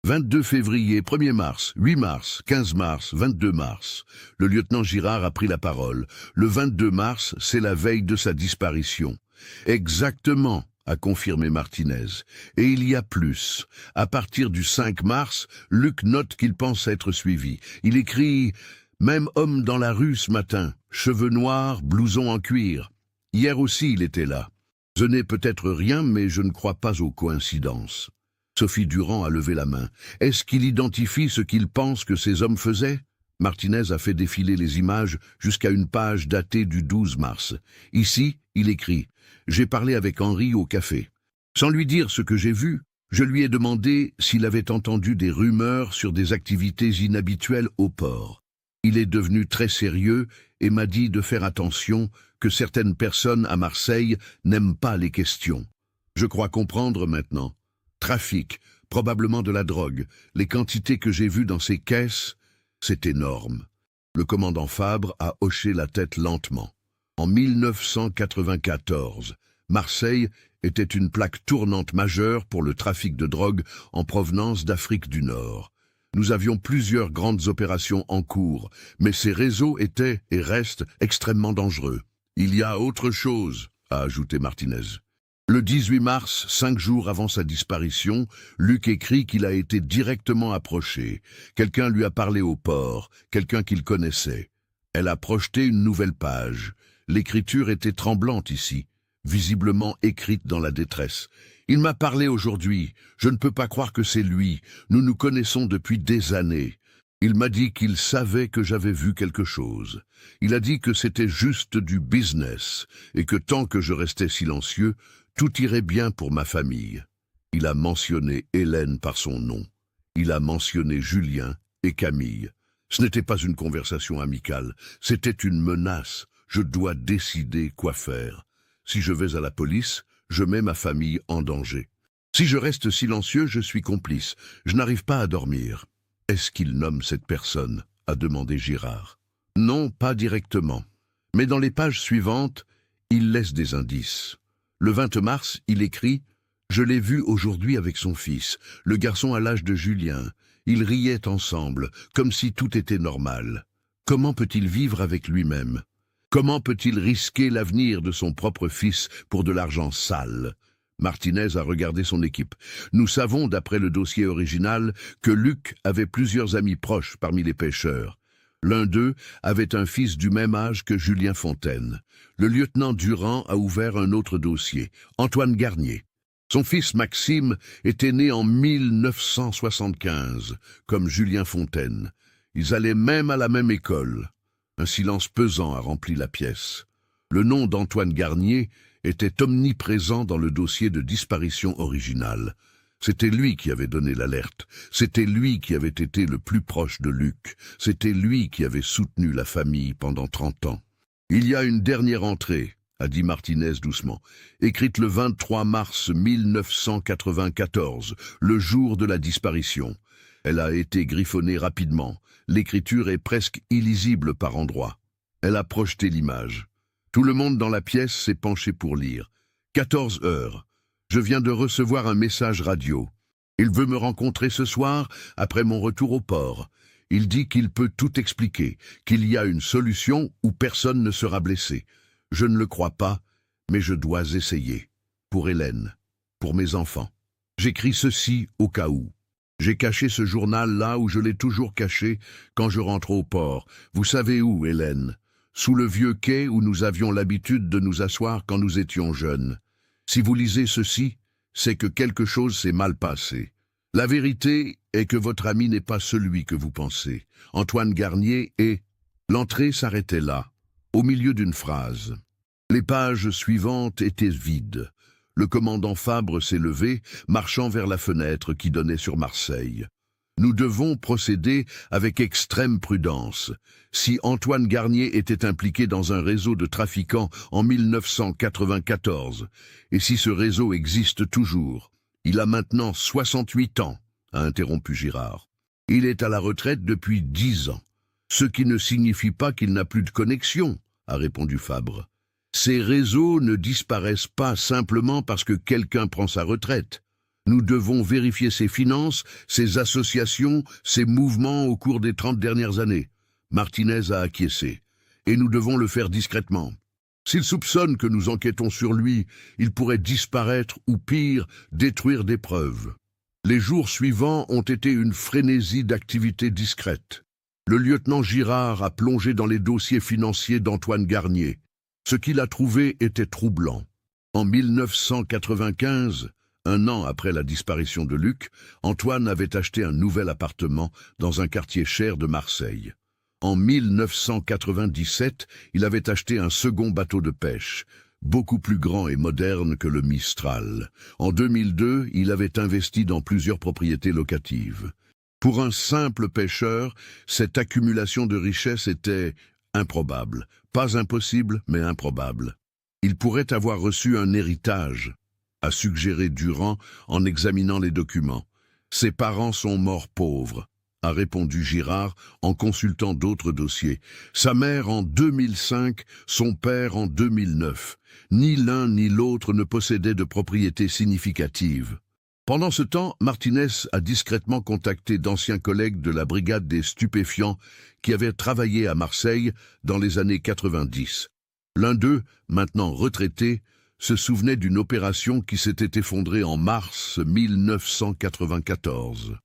Speaker 1: 22 février, 1er mars, 8 mars, 15 mars, 22 mars. Le lieutenant Girard a pris la parole. Le 22 mars, c'est la veille de sa disparition. Exactement, a confirmé Martinez. Et il y a plus. À partir du 5 mars, Luc note qu'il pense être suivi. Il écrit « Même homme dans la rue ce matin, cheveux noirs, blouson en cuir. Hier aussi il était là. Ce n'est peut-être rien, mais je ne crois pas aux coïncidences. » Sophie Durand a levé la main. « Est-ce qu'il identifie ce qu'il pense que ces hommes faisaient ?» Martinez a fait défiler les images jusqu'à une page datée du 12 mars. Ici, il écrit « J'ai parlé avec Henri au café. Sans lui dire ce que j'ai vu, je lui ai demandé s'il avait entendu des rumeurs sur des activités inhabituelles au port. Il est devenu très sérieux et m'a dit de faire attention, que certaines personnes à Marseille n'aiment pas les questions. Je crois comprendre maintenant. Trafic, probablement de la drogue. Les quantités que j'ai vues dans ces caisses, c'est énorme. » Le commandant Fabre a hoché la tête lentement. En 1994, Marseille était une plaque tournante majeure pour le trafic de drogue en provenance d'Afrique du Nord. Nous avions plusieurs grandes opérations en cours, mais ces réseaux étaient et restent extrêmement dangereux. « Il y a autre chose », a ajouté Martinez. Le 18 mars, 5 jours avant sa disparition, Luc écrit qu'il a été directement approché. Quelqu'un lui a parlé au port, quelqu'un qu'il connaissait. Elle a projeté une nouvelle page. L'écriture était tremblante ici, visiblement écrite dans la détresse. « Il m'a parlé aujourd'hui. Je ne peux pas croire que c'est lui. Nous nous connaissons depuis des années. Il m'a dit qu'il savait que j'avais vu quelque chose. Il a dit que c'était juste du business et que tant que je restais silencieux, tout irait bien pour ma famille. Il a mentionné Hélène par son nom. Il a mentionné Julien et Camille. Ce n'était pas une conversation amicale, c'était une menace. Je dois décider quoi faire. Si je vais à la police, je mets ma famille en danger. Si je reste silencieux, je suis complice. Je n'arrive pas à dormir. » « Est-ce qu'il nomme cette personne ?» a demandé Girard. « Non, pas directement. Mais dans les pages suivantes, il laisse des indices. Le 20 mars, il écrit « Je l'ai vu aujourd'hui avec son fils. Le garçon a l'âge de Julien. Ils riaient ensemble, comme si tout était normal. Comment peut-il vivre avec lui-même? Comment peut-il risquer l'avenir de son propre fils pour de l'argent sale ?» Martinez a regardé son équipe. « Nous savons, d'après le dossier original, que Luc avait plusieurs amis proches parmi les pêcheurs. L'un d'eux avait un fils du même âge que Julien Fontaine. Le lieutenant Durand a ouvert un autre dossier, Antoine Garnier. Son fils Maxime était né en 1975, comme Julien Fontaine. Ils allaient même à la même école. » Un silence pesant a rempli la pièce. Le nom d'Antoine Garnier était omniprésent dans le dossier de disparition original. C'était lui qui avait donné l'alerte. C'était lui qui avait été le plus proche de Luc. C'était lui qui avait soutenu la famille pendant 30 ans. « Il y a une dernière entrée, » a dit Martinez doucement, écrite le 23 mars 1994, le jour de la disparition. Elle a été griffonnée rapidement. L'écriture est presque illisible par endroits. Elle a projeté l'image. Tout le monde dans la pièce s'est penché pour lire. 14 heures. Je viens de recevoir un message radio. Il veut me rencontrer ce soir, après mon retour au port. Il dit qu'il peut tout expliquer, qu'il y a une solution où personne ne sera blessé. Je ne le crois pas, mais je dois essayer. Pour Hélène, pour mes enfants. J'écris ceci au cas où. J'ai caché ce journal là où je l'ai toujours caché quand je rentre au port. Vous savez où, Hélène? Sous le vieux quai où nous avions l'habitude de nous asseoir quand nous étions jeunes. Si vous lisez ceci, c'est que quelque chose s'est mal passé. La vérité est que votre ami n'est pas celui que vous pensez. Antoine Garnier est... L'entrée s'arrêtait là, au milieu d'une phrase. Les pages suivantes étaient vides. Le commandant Fabre s'est levé, marchant vers la fenêtre qui donnait sur Marseille. Nous devons procéder avec extrême prudence. Si Antoine Garnier était impliqué dans un réseau de trafiquants en 1994, et si ce réseau existe toujours, il a maintenant 68 ans, a interrompu Girard. Il est à la retraite depuis 10 ans, ce qui ne signifie pas qu'il n'a plus de connexion, a répondu Fabre. Ces réseaux ne disparaissent pas simplement parce que quelqu'un prend sa retraite. Nous devons vérifier ses finances, ses associations, ses mouvements au cours des 30 dernières années. Martinez a acquiescé, et nous devons le faire discrètement. S'il soupçonne que nous enquêtons sur lui, il pourrait disparaître ou pire, détruire des preuves. Les jours suivants ont été une frénésie d'activités discrètes. Le lieutenant Girard a plongé dans les dossiers financiers d'Antoine Garnier. Ce qu'il a trouvé était troublant. En 1995, un an après la disparition de Luc, Antoine avait acheté un nouvel appartement dans un quartier cher de Marseille. En 1997, il avait acheté un second bateau de pêche, beaucoup plus grand et moderne que le Mistral. En 2002, il avait investi dans plusieurs propriétés locatives. Pour un simple pêcheur, cette accumulation de richesses était improbable. Pas impossible, mais improbable. Il pourrait avoir reçu un héritage, a suggéré Durand en examinant les documents. Ses parents sont morts pauvres, a répondu Girard en consultant d'autres dossiers. Sa mère en 2005, son père en 2009. Ni l'un ni l'autre ne possédait de propriété significative. Pendant ce temps, Martinez a discrètement contacté d'anciens collègues de la brigade des stupéfiants qui avaient travaillé à Marseille dans les années 90. L'un d'eux, maintenant retraité, se souvenait d'une opération qui s'était effondrée en mars 1994.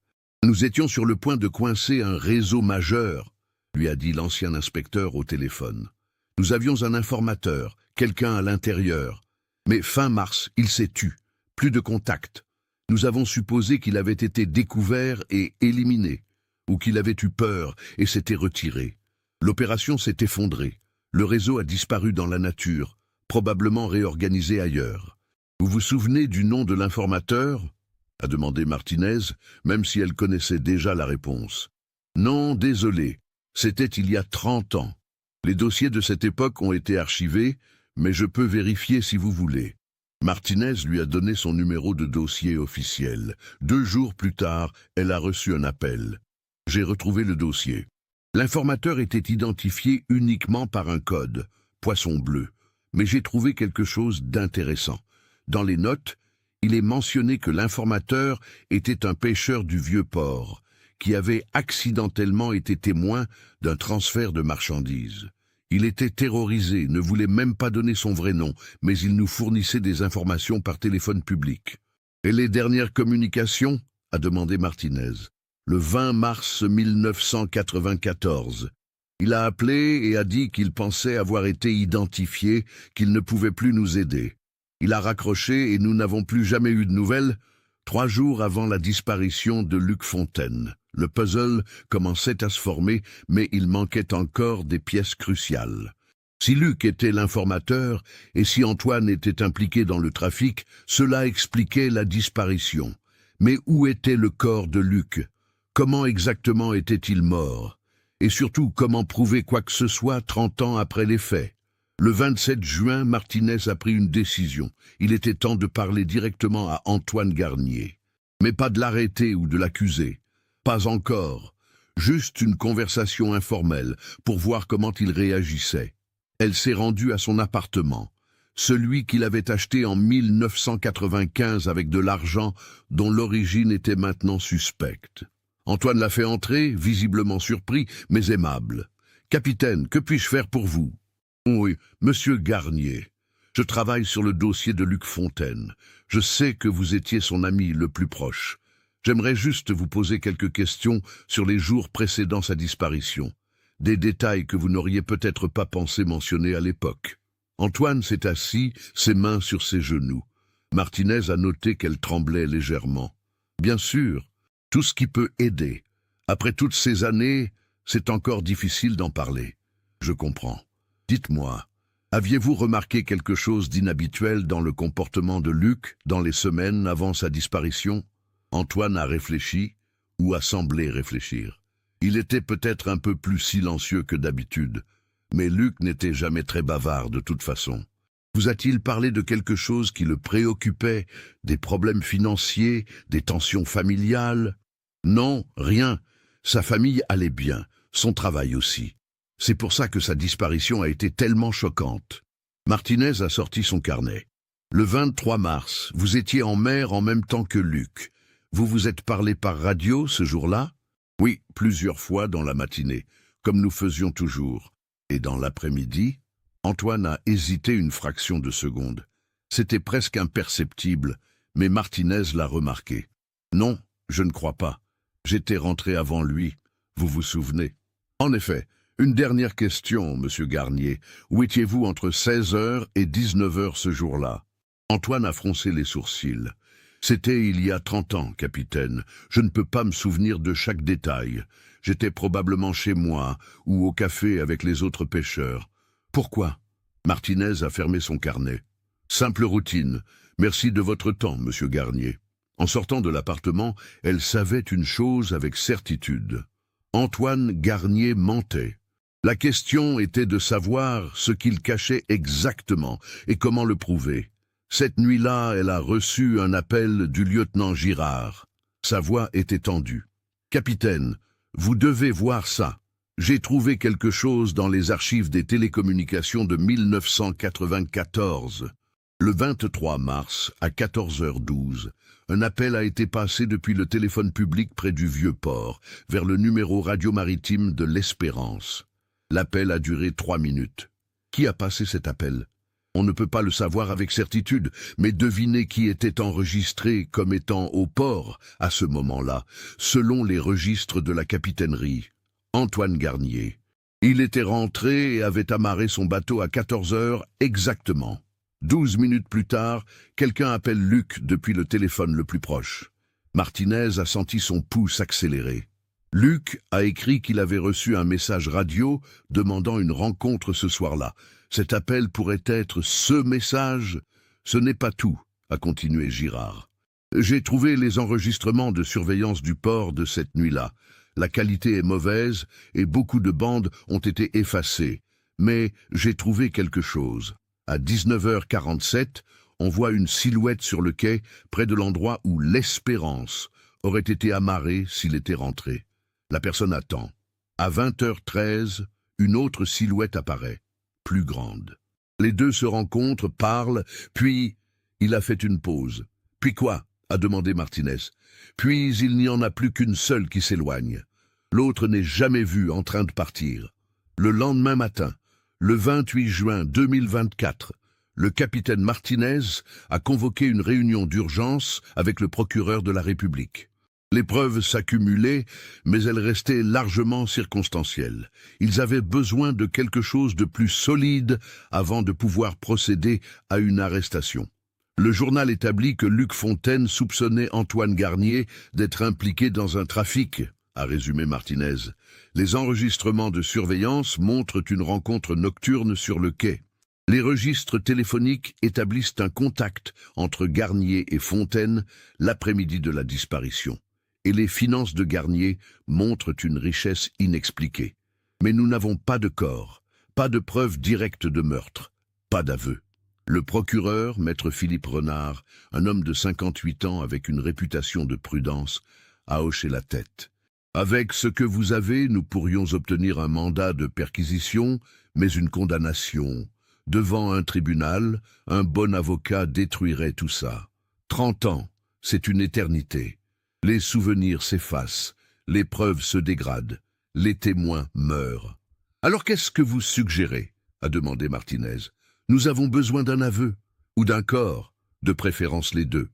Speaker 1: Nous étions sur le point de coincer un réseau majeur, lui a dit l'ancien inspecteur au téléphone. Nous avions un informateur, quelqu'un à l'intérieur. Mais fin mars, il s'est tu. Plus de contact. Nous avons supposé qu'il avait été découvert et éliminé, ou qu'il avait eu peur et s'était retiré. L'opération s'est effondrée. Le réseau a disparu dans la nature, probablement réorganisé ailleurs. Vous vous souvenez du nom de l'informateur ? A demandé Martinez, même si elle connaissait déjà la réponse. Non, désolé, c'était il y a 30 ans. Les dossiers de cette époque ont été archivés, mais je peux vérifier si vous voulez. Martinez lui a donné son numéro de dossier officiel. 2 jours plus tard, elle a reçu un appel. J'ai retrouvé le dossier. L'informateur était identifié uniquement par un code, poisson bleu. Mais j'ai trouvé quelque chose d'intéressant. Dans les notes, il est mentionné que l'informateur était un pêcheur du Vieux-Port, qui avait accidentellement été témoin d'un transfert de marchandises. Il était terrorisé, ne voulait même pas donner son vrai nom, mais il nous fournissait des informations par téléphone public. « Et les dernières communications ?» a demandé Martinez. Le 20 mars 1994. Il a appelé et a dit qu'il pensait avoir été identifié, qu'il ne pouvait plus nous aider. Il a raccroché et nous n'avons plus jamais eu de nouvelles, 3 jours avant la disparition de Luc Fontaine. Le puzzle commençait à se former, mais il manquait encore des pièces cruciales. Si Luc était l'informateur, et si Antoine était impliqué dans le trafic, cela expliquait la disparition. Mais où était le corps de Luc? Comment exactement était-il mort? Et surtout, comment prouver quoi que ce soit 30 ans après les faits? Le 27 juin, Martinez a pris une décision. Il était temps de parler directement à Antoine Garnier. Mais pas de l'arrêter ou de l'accuser. Pas encore. Juste une conversation informelle pour voir comment il réagissait. Elle s'est rendue à son appartement, celui qu'il avait acheté en 1995 avec de l'argent dont l'origine était maintenant suspecte. Antoine l'a fait entrer, visiblement surpris, mais aimable. « Capitaine, que puis-je faire pour vous ?»« Oui, monsieur Garnier. Je travaille sur le dossier de Luc Fontaine. Je sais que vous étiez son ami le plus proche. J'aimerais juste vous poser quelques questions sur les jours précédant sa disparition. Des détails que vous n'auriez peut-être pas pensé mentionner à l'époque. » Antoine s'est assis, ses mains sur ses genoux. Martinez a noté qu'elle tremblait légèrement. « Bien sûr, tout ce qui peut aider. Après toutes ces années, c'est encore difficile d'en parler. Je comprends. Dites-moi, aviez-vous remarqué quelque chose d'inhabituel dans le comportement de Luc dans les semaines avant sa disparition ?» Antoine a réfléchi, ou a semblé réfléchir. Il était peut-être un peu plus silencieux que d'habitude, mais Luc n'était jamais très bavard de toute façon. Vous a-t-il parlé de quelque chose qui le préoccupait, des problèmes financiers, des tensions familiales? Non, rien. Sa famille allait bien, son travail aussi. C'est pour ça que sa disparition a été tellement choquante. Martinez a sorti son carnet. Le 23 mars, vous étiez en mer en même temps que Luc. Vous vous êtes parlé par radio ce jour-là? Oui, plusieurs fois dans la matinée, comme nous faisions toujours. Et dans l'après-midi, Antoine a hésité une fraction de seconde. C'était presque imperceptible, mais Martinez l'a remarqué. Non, je ne crois pas. J'étais rentré avant lui, vous vous souvenez? En effet, une dernière question, monsieur Garnier. Où étiez-vous entre 16h et 19h ce jour-là? Antoine a froncé les sourcils. C'était il y a 30 ans, capitaine. Je ne peux pas me souvenir de chaque détail. J'étais probablement chez moi ou au café avec les autres pêcheurs. Pourquoi? Martinez a fermé son carnet. Simple routine. Merci de votre temps, monsieur Garnier. En sortant de l'appartement, elle savait une chose avec certitude. Antoine Garnier mentait. La question était de savoir ce qu'il cachait exactement et comment le prouver. Cette nuit-là, elle a reçu un appel du lieutenant Girard. Sa voix était tendue. « Capitaine, vous devez voir ça. J'ai trouvé quelque chose dans les archives des télécommunications de 1994. » Le 23 mars, à 14h12, un appel a été passé depuis le téléphone public près du Vieux-Port, vers le numéro radio-maritime de l'Espérance. L'appel a duré 3 minutes. Qui a passé cet appel? On ne peut pas le savoir avec certitude, mais devinez qui était enregistré comme étant au port à ce moment-là, selon les registres de la capitainerie. Antoine Garnier. Il était rentré et avait amarré son bateau à 14h exactement. 12 minutes plus tard, quelqu'un appelle Luc depuis le téléphone le plus proche. Martinez a senti son pouls s'accélérer. Luc a écrit qu'il avait reçu un message radio demandant une rencontre ce soir-là. Cet appel pourrait être ce message. Ce n'est pas tout, a continué Girard. J'ai trouvé les enregistrements de surveillance du port de cette nuit-là. La qualité est mauvaise et beaucoup de bandes ont été effacées. Mais j'ai trouvé quelque chose. À 19h47, on voit une silhouette sur le quai près de l'endroit où l'Espérance aurait été amarrée s'il était rentré. La personne attend. À 20h13, une autre silhouette apparaît, plus grande. Les deux se rencontrent, parlent, puis il a fait une pause. « Puis quoi ?» a demandé Martinez. « Puis il n'y en a plus qu'une seule qui s'éloigne. L'autre n'est jamais vue en train de partir. Le lendemain matin, le 28 juin 2024, le capitaine Martinez a convoqué une réunion d'urgence avec le procureur de la République. Les preuves s'accumulaient, mais elles restaient largement circonstancielles. Ils avaient besoin de quelque chose de plus solide avant de pouvoir procéder à une arrestation. Le journal établit que Luc Fontaine soupçonnait Antoine Garnier d'être impliqué dans un trafic, a résumé Martinez. Les enregistrements de surveillance montrent une rencontre nocturne sur le quai. Les registres téléphoniques établissent un contact entre Garnier et Fontaine l'après-midi de la disparition. Et les finances de Garnier montrent une richesse inexpliquée. Mais nous n'avons pas de corps, pas de preuves directes de meurtre, pas d'aveu. Le procureur, maître Philippe Renard, un homme de 58 ans avec une réputation de prudence, a hoché la tête. Avec ce que vous avez, nous pourrions obtenir un mandat de perquisition, mais une condamnation. Devant un tribunal, un bon avocat détruirait tout ça. 30 ans, c'est une éternité. Les souvenirs s'effacent, les preuves se dégradent, les témoins meurent. Alors qu'est-ce que vous suggérez? A demandé Martinez. Nous avons besoin d'un aveu, ou d'un corps, de préférence les deux.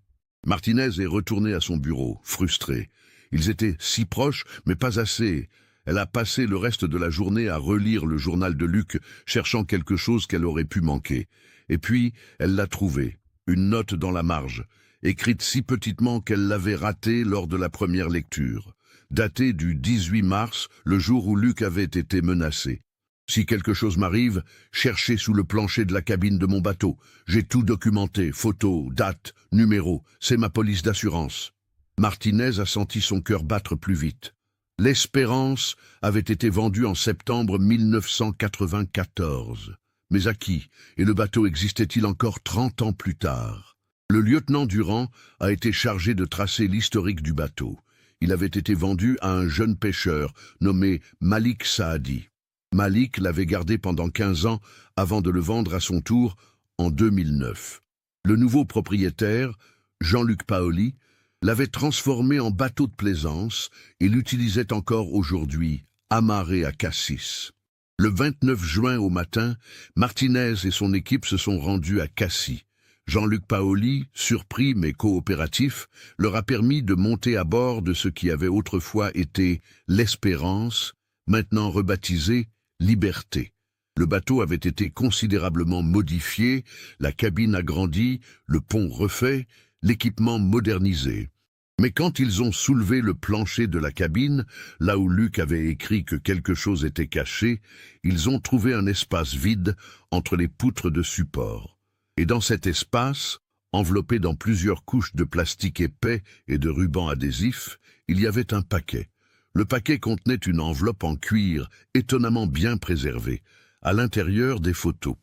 Speaker 1: Martinez est retourné à son bureau, frustré. Ils étaient si proches, mais pas assez. Elle a passé le reste de la journée à relire le journal de Luc, cherchant quelque chose qu'elle aurait pu manquer. Et puis, elle l'a trouvé, une note dans la marge, écrite si petitement qu'elle l'avait ratée lors de la première lecture, datée du 18 mars, le jour où Luc avait été menacé. Si quelque chose m'arrive, cherchez sous le plancher de la cabine de mon bateau. J'ai tout documenté, photos, dates, numéros, c'est ma police d'assurance. Martinez a senti son cœur battre plus vite. L'Espérance avait été vendue en septembre 1994. Mais à qui? Et le bateau existait-il encore 30 ans plus tard? Le lieutenant Durand a été chargé de tracer l'historique du bateau. Il avait été vendu à un jeune pêcheur nommé Malik Saadi. Malik l'avait gardé pendant 15 ans avant de le vendre à son tour en 2009. Le nouveau propriétaire, Jean-Luc Paoli, l'avait transformé en bateau de plaisance et l'utilisait encore aujourd'hui, amarré à Cassis. Le 29 juin au matin, Martinez et son équipe se sont rendus à Cassis. Jean-Luc Paoli, surpris mais coopératif, leur a permis de monter à bord de ce qui avait autrefois été l'Espérance, maintenant rebaptisé Liberté. Le bateau avait été considérablement modifié, la cabine agrandie, le pont refait, l'équipement modernisé. Mais quand ils ont soulevé le plancher de la cabine, là où Luc avait écrit que quelque chose était caché, ils ont trouvé un espace vide entre les poutres de support. Et dans cet espace, enveloppé dans plusieurs couches de plastique épais et de ruban adhésif, il y avait un paquet. Le paquet contenait une enveloppe en cuir étonnamment bien préservée. À l'intérieur, des photos.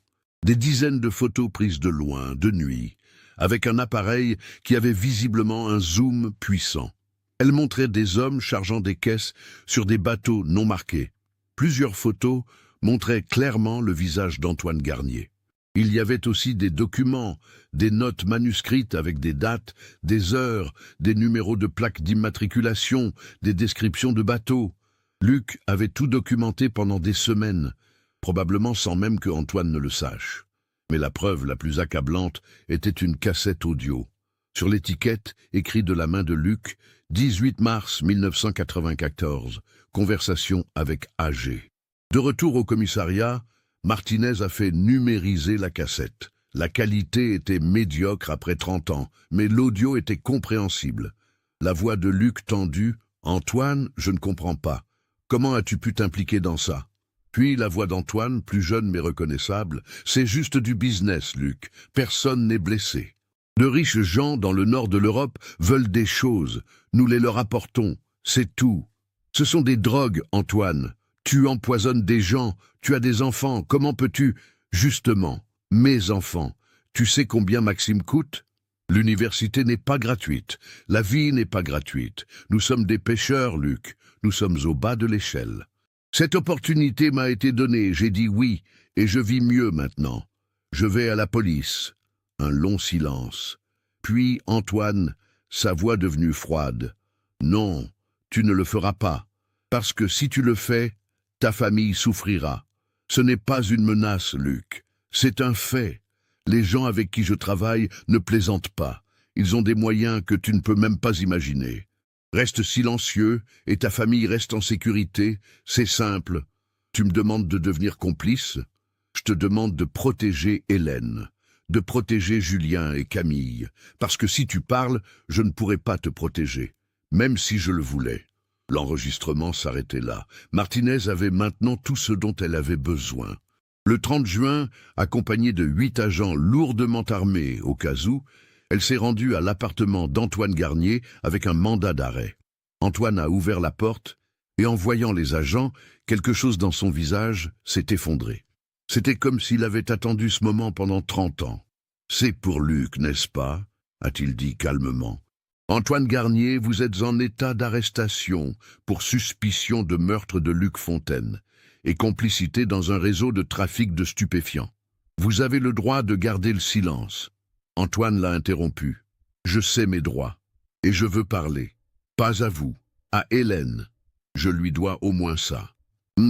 Speaker 1: Des dizaines de photos prises de loin, de nuit, avec un appareil qui avait visiblement un zoom puissant. Elles montraient des hommes chargeant des caisses sur des bateaux non marqués. Plusieurs photos montraient clairement le visage d'Antoine Garnier. Il y avait aussi des documents, des notes manuscrites avec des dates, des heures, des numéros de plaques d'immatriculation, des descriptions de bateaux. Luc avait tout documenté pendant des semaines, probablement sans même que Antoine ne le sache. Mais la preuve la plus accablante était une cassette audio. Sur l'étiquette, écrit de la main de Luc, 18 mars 1994, conversation avec AG. De retour au commissariat, Martinez a fait numériser la cassette. La qualité était médiocre après 30 ans, mais l'audio était compréhensible. La voix de Luc tendue, « Antoine, je ne comprends pas. Comment as-tu pu t'impliquer dans ça ?» Puis la voix d'Antoine, plus jeune mais reconnaissable, « C'est juste du business, Luc. Personne n'est blessé. De riches gens dans le nord de l'Europe veulent des choses. Nous les leur apportons. C'est tout. Ce sont des drogues, Antoine. Tu empoisonnes des gens. Tu as des enfants. Comment peux-tu... » Justement, mes enfants. Tu sais combien Maxime coûte? L'université n'est pas gratuite. La vie n'est pas gratuite. Nous sommes des pêcheurs, Luc. Nous sommes au bas de l'échelle. Cette opportunité m'a été donnée, j'ai dit oui, et je vis mieux maintenant. Je vais à la police. Un long silence. Puis Antoine, sa voix devenue froide. Non, tu ne le feras pas, parce que si tu le fais, ta famille souffrira. Ce n'est pas une menace, Luc. C'est un fait. Les gens avec qui je travaille ne plaisantent pas. Ils ont des moyens que tu ne peux même pas imaginer. Reste silencieux et ta famille reste en sécurité. C'est simple. Tu me demandes de devenir complice? Je te demande de protéger Hélène, de protéger Julien et Camille. Parce que si tu parles, je ne pourrai pas te protéger, même si je le voulais. L'enregistrement s'arrêtait là. Martinez avait maintenant tout ce dont elle avait besoin. Le 30 juin, accompagnée de 8 agents lourdement armés au cas où, elle s'est rendue à l'appartement d'Antoine Garnier avec un mandat d'arrêt. Antoine a ouvert la porte et en voyant les agents, quelque chose dans son visage s'est effondré. C'était comme s'il avait attendu ce moment pendant 30 ans. « C'est pour Luc, n'est-ce pas ?» a-t-il dit calmement. Antoine Garnier, vous êtes en état d'arrestation pour suspicion de meurtre de Luc Fontaine et complicité dans un réseau de trafic de stupéfiants. Vous avez le droit de garder le silence. Antoine l'a interrompu. Je sais mes droits et je veux parler. Pas à vous, à Hélène. Je lui dois au moins ça.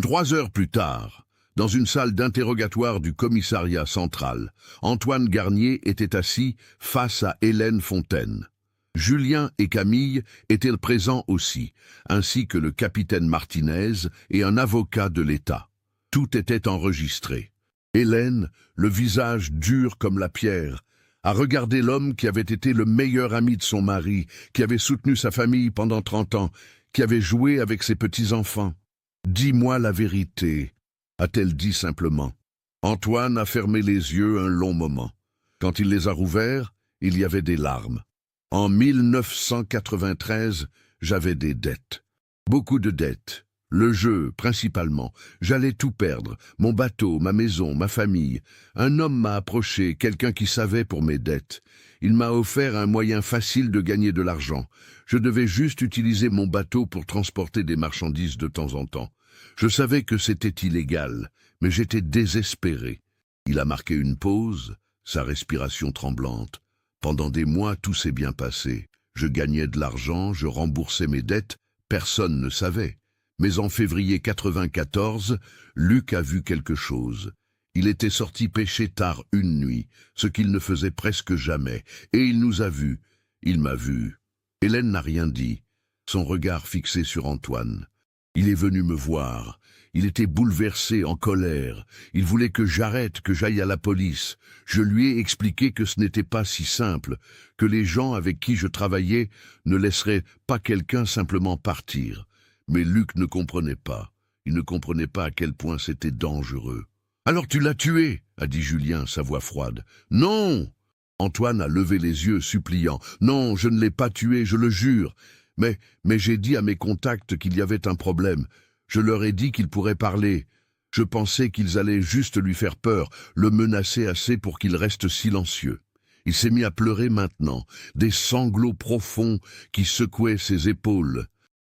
Speaker 1: 3 heures plus tard, dans une salle d'interrogatoire du commissariat central, Antoine Garnier était assis face à Hélène Fontaine. Julien et Camille étaient présents aussi, ainsi que le capitaine Martinez et un avocat de l'État. Tout était enregistré. Hélène, le visage dur comme la pierre, a regardé l'homme qui avait été le meilleur ami de son mari, qui avait soutenu sa famille pendant 30 ans, qui avait joué avec ses petits-enfants. « Dis-moi la vérité », a-t-elle dit simplement. Antoine a fermé les yeux un long moment. Quand il les a rouverts, il y avait des larmes. En 1993, j'avais des dettes. Beaucoup de dettes. Le jeu, principalement. J'allais tout perdre. Mon bateau, ma maison, ma famille. Un homme m'a approché, quelqu'un qui savait pour mes dettes. Il m'a offert un moyen facile de gagner de l'argent. Je devais juste utiliser mon bateau pour transporter des marchandises de temps en temps. Je savais que c'était illégal, mais j'étais désespéré. Il a marqué une pause, sa respiration tremblante. Pendant des mois, tout s'est bien passé. Je gagnais de l'argent, je remboursais mes dettes, personne ne savait. Mais en février 94, Luc a vu quelque chose. Il était sorti pêcher tard une nuit, ce qu'il ne faisait presque jamais, et il nous a vus. Il m'a vu. Hélène n'a rien dit, son regard fixé sur Antoine. Il est venu me voir. Il était bouleversé, en colère. Il voulait que j'arrête, que j'aille à la police. Je lui ai expliqué que ce n'était pas si simple, que les gens avec qui je travaillais ne laisseraient pas quelqu'un simplement partir. Mais Luc ne comprenait pas. Il ne comprenait pas à quel point c'était dangereux. « Alors tu l'as tué » a dit Julien, sa voix froide. « Non !» Antoine a levé les yeux, suppliant. « Non, je ne l'ai pas tué, je le jure. Mais j'ai dit à mes contacts qu'il y avait un problème. Je leur ai dit qu'ils pourraient parler. Je pensais qu'ils allaient juste lui faire peur, le menacer assez pour qu'il reste silencieux. Il s'est mis à pleurer maintenant, des sanglots profonds qui secouaient ses épaules.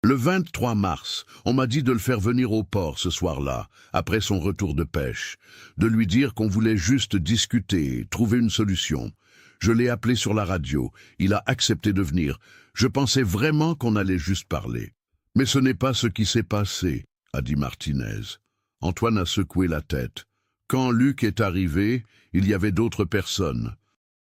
Speaker 1: Le 23 mars, on m'a dit de le faire venir au port ce soir-là, après son retour de pêche, de lui dire qu'on voulait juste discuter, trouver une solution. Je l'ai appelé sur la radio, il a accepté de venir. Je pensais vraiment qu'on allait juste parler. Mais ce n'est pas ce qui s'est passé, a dit Martinez. Antoine a secoué la tête. Quand Luc est arrivé, il y avait d'autres personnes.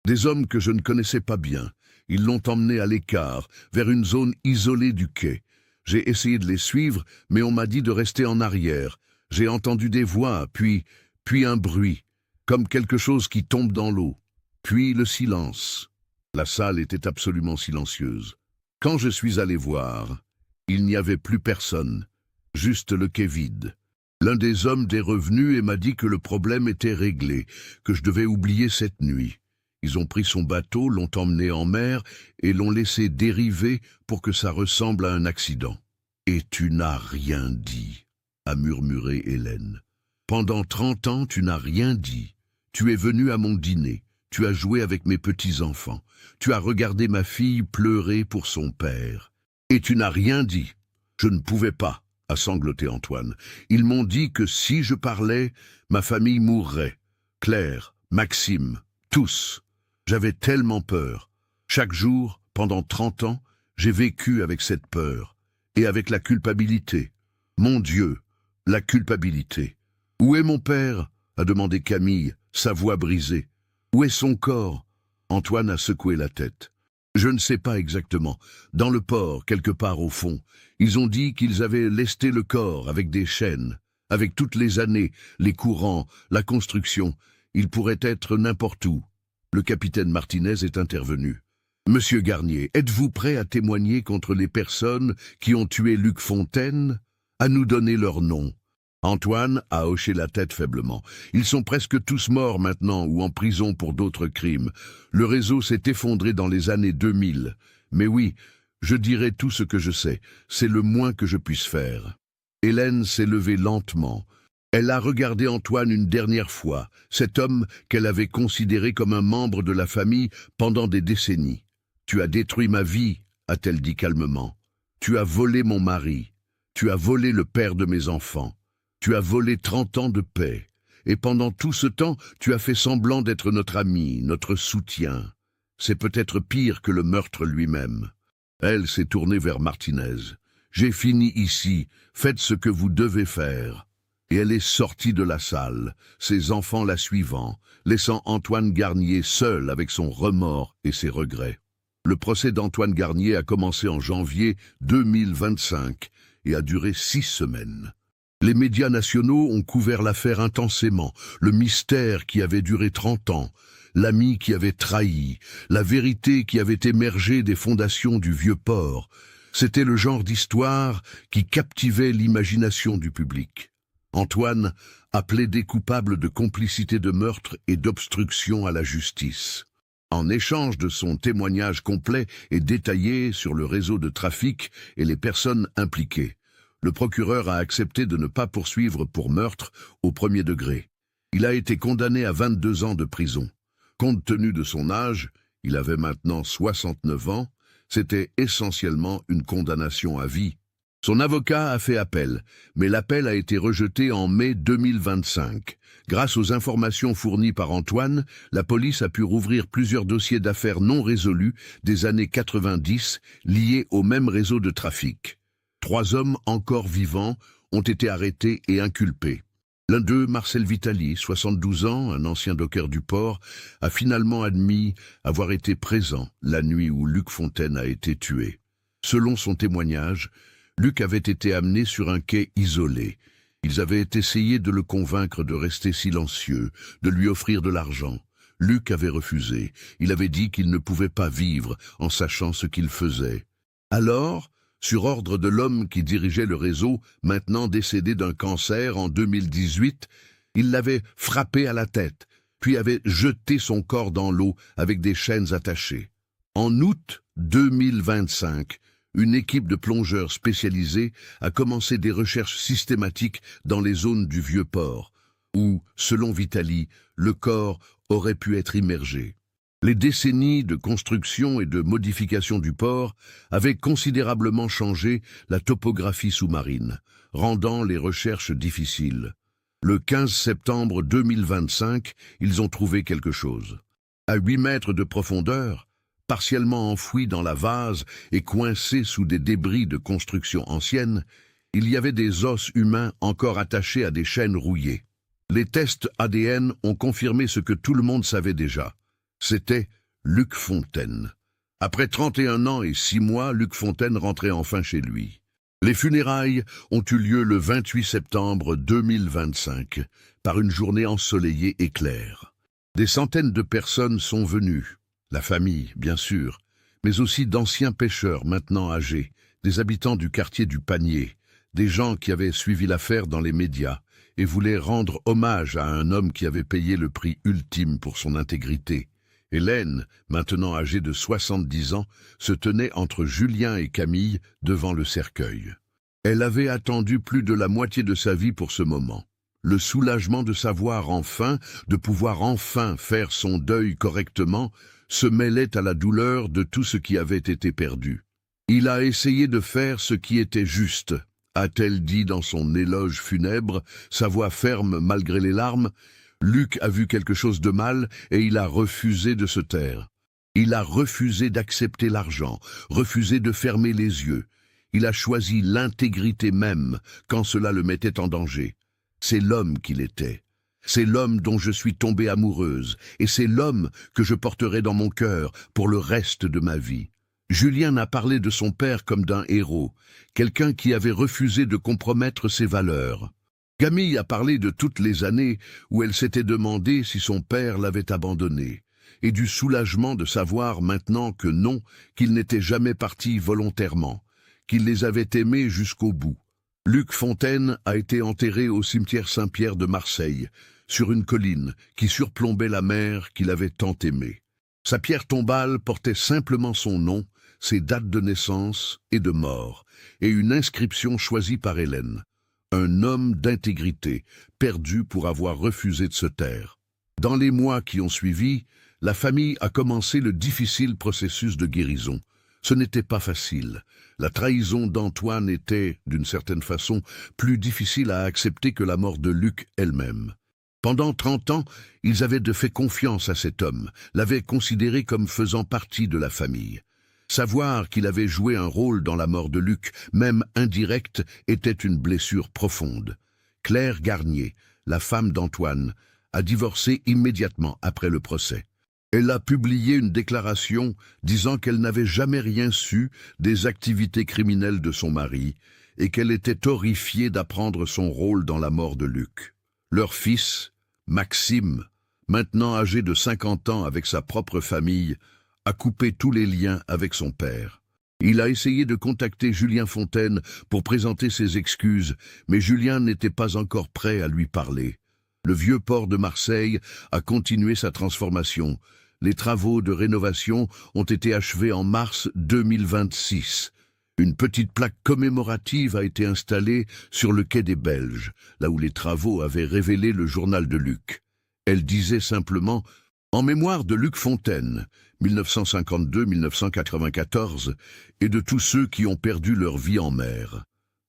Speaker 1: Des hommes que je ne connaissais pas bien. Ils l'ont emmené à l'écart, vers une zone isolée du quai. J'ai essayé de les suivre, mais on m'a dit de rester en arrière. J'ai entendu des voix, puis un bruit, comme quelque chose qui tombe dans l'eau. Puis le silence. La salle était absolument silencieuse. Quand je suis allé voir, il n'y avait plus personne, juste le quai vide. L'un des hommes est revenu et m'a dit que le problème était réglé, que je devais oublier cette nuit. Ils ont pris son bateau, l'ont emmené en mer et l'ont laissé dériver pour que ça ressemble à un accident. « Et tu n'as rien dit », a murmuré Hélène. « Pendant 30 ans, tu n'as rien dit. Tu es venu à mon dîner. Tu as joué avec mes petits-enfants. Tu as regardé ma fille pleurer pour son père. Et tu n'as rien dit. Je ne pouvais pas, a sangloté Antoine. Ils m'ont dit que si je parlais, ma famille mourrait. Claire, Maxime, tous. J'avais tellement peur. Chaque jour, pendant 30 ans, j'ai vécu avec cette peur. Et avec la culpabilité. Mon Dieu, la culpabilité. Où est mon père ? A demandé Camille, sa voix brisée. Où est son corps ? Antoine a secoué la tête. Je ne sais pas exactement. Dans le port, quelque part au fond. Ils ont dit qu'ils avaient lesté le corps avec des chaînes. Avec toutes les années, les courants, la construction. Il pourrait être n'importe où. Le capitaine Martinez est intervenu. Monsieur Garnier, êtes-vous prêt à témoigner contre les personnes qui ont tué Luc Fontaine ? À nous donner leur nom. Antoine a hoché la tête faiblement. Ils sont presque tous morts maintenant ou en prison pour d'autres crimes. Le réseau s'est effondré dans les années 2000. Mais oui, je dirai tout ce que je sais. C'est le moins que je puisse faire. Hélène s'est levée lentement. Elle a regardé Antoine une dernière fois, cet homme qu'elle avait considéré comme un membre de la famille pendant des décennies. « Tu as détruit ma vie », a-t-elle dit calmement. Tu as volé mon mari. Tu as volé le père de mes enfants. Tu as volé 30 ans de paix. Et pendant tout ce temps, tu as fait semblant d'être notre ami, notre soutien. C'est peut-être pire que le meurtre lui-même. Elle s'est tournée vers Martinez. J'ai fini ici, faites ce que vous devez faire. Et elle est sortie de la salle, ses enfants la suivant, laissant Antoine Garnier seul avec son remords et ses regrets. Le procès d'Antoine Garnier a commencé en janvier 2025 et a duré 6 semaines. Les médias nationaux ont couvert l'affaire intensément, le mystère qui avait duré 30 ans, l'ami qui avait trahi, la vérité qui avait émergé des fondations du vieux port. C'était le genre d'histoire qui captivait l'imagination du public. Antoine a plaidé coupable de complicité de meurtre et d'obstruction à la justice. En échange de son témoignage complet et détaillé sur le réseau de trafic et les personnes impliquées, le procureur a accepté de ne pas poursuivre pour meurtre au premier degré. Il a été condamné à 22 ans de prison. Compte tenu de son âge, il avait maintenant 69 ans, c'était essentiellement une condamnation à vie. Son avocat a fait appel, mais l'appel a été rejeté en mai 2025. Grâce aux informations fournies par Antoine, la police a pu rouvrir plusieurs dossiers d'affaires non résolus des années 90 liés au même réseau de trafic. 3 hommes encore vivants ont été arrêtés et inculpés. L'un d'eux, Marcel Vitali, 72 ans, un ancien docker du port, a finalement admis avoir été présent la nuit où Luc Fontaine a été tué. Selon son témoignage, Luc avait été amené sur un quai isolé. Ils avaient essayé de le convaincre de rester silencieux, de lui offrir de l'argent. Luc avait refusé. Il avait dit qu'il ne pouvait pas vivre en sachant ce qu'il faisait. Alors, sur ordre de l'homme qui dirigeait le réseau, maintenant décédé d'un cancer en 2018, il l'avait frappé à la tête, puis avait jeté son corps dans l'eau avec des chaînes attachées. En août 2025, une équipe de plongeurs spécialisés a commencé des recherches systématiques dans les zones du vieux port, où, selon Vitali, le corps aurait pu être immergé. Les décennies de construction et de modification du port avaient considérablement changé la topographie sous-marine, rendant les recherches difficiles. Le 15 septembre 2025, ils ont trouvé quelque chose. À 8 mètres de profondeur, partiellement enfoui dans la vase et coincé sous des débris de construction ancienne, il y avait des os humains encore attachés à des chaînes rouillées. Les tests ADN ont confirmé ce que tout le monde savait déjà. C'était Luc Fontaine. Après 31 ans et 6 mois, Luc Fontaine rentrait enfin chez lui. Les funérailles ont eu lieu le 28 septembre 2025, par une journée ensoleillée et claire. Des centaines de personnes sont venues, la famille, bien sûr, mais aussi d'anciens pêcheurs maintenant âgés, des habitants du quartier du Panier, des gens qui avaient suivi l'affaire dans les médias et voulaient rendre hommage à un homme qui avait payé le prix ultime pour son intégrité. Hélène, maintenant âgée de 70 ans, se tenait entre Julien et Camille devant le cercueil. Elle avait attendu plus de la moitié de sa vie pour ce moment. Le soulagement de savoir enfin, de pouvoir enfin faire son deuil correctement, se mêlait à la douleur de tout ce qui avait été perdu. Il a essayé de faire ce qui était juste, a-t-elle dit dans son éloge funèbre, sa voix ferme malgré les larmes. Luc a vu quelque chose de mal et il a refusé de se taire. Il a refusé d'accepter l'argent, refusé de fermer les yeux. Il a choisi l'intégrité même quand cela le mettait en danger. C'est l'homme qu'il était. C'est l'homme dont je suis tombée amoureuse et c'est l'homme que je porterai dans mon cœur pour le reste de ma vie. Julien a parlé de son père comme d'un héros, quelqu'un qui avait refusé de compromettre ses valeurs. Camille a parlé de toutes les années où elle s'était demandé si son père l'avait abandonnée, et du soulagement de savoir maintenant que non, qu'il n'était jamais parti volontairement, qu'il les avait aimés jusqu'au bout. Luc Fontaine a été enterré au cimetière Saint-Pierre de Marseille, sur une colline qui surplombait la mer qu'il avait tant aimée. Sa pierre tombale portait simplement son nom, ses dates de naissance et de mort, et une inscription choisie par Hélène. Un homme d'intégrité, perdu pour avoir refusé de se taire. Dans les mois qui ont suivi, la famille a commencé le difficile processus de guérison. Ce n'était pas facile. La trahison d'Antoine était, d'une certaine façon, plus difficile à accepter que la mort de Luc elle-même. Pendant 30 ans, ils avaient de fait confiance à cet homme, l'avaient considéré comme faisant partie de la famille. Savoir qu'il avait joué un rôle dans la mort de Luc, même indirect, était une blessure profonde. Claire Garnier, la femme d'Antoine, a divorcé immédiatement après le procès. Elle a publié une déclaration disant qu'elle n'avait jamais rien su des activités criminelles de son mari et qu'elle était horrifiée d'apprendre son rôle dans la mort de Luc. Leur fils, Maxime, maintenant âgé de 50 ans avec sa propre famille, a coupé tous les liens avec son père. Il a essayé de contacter Julien Fontaine pour présenter ses excuses, mais Julien n'était pas encore prêt à lui parler. Le vieux port de Marseille a continué sa transformation. Les travaux de rénovation ont été achevés en mars 2026. Une petite plaque commémorative a été installée sur le quai des Belges, là où les travaux avaient révélé le journal de Luc. Elle disait simplement « En mémoire de Luc Fontaine ». 1952-1994, et de tous ceux qui ont perdu leur vie en mer.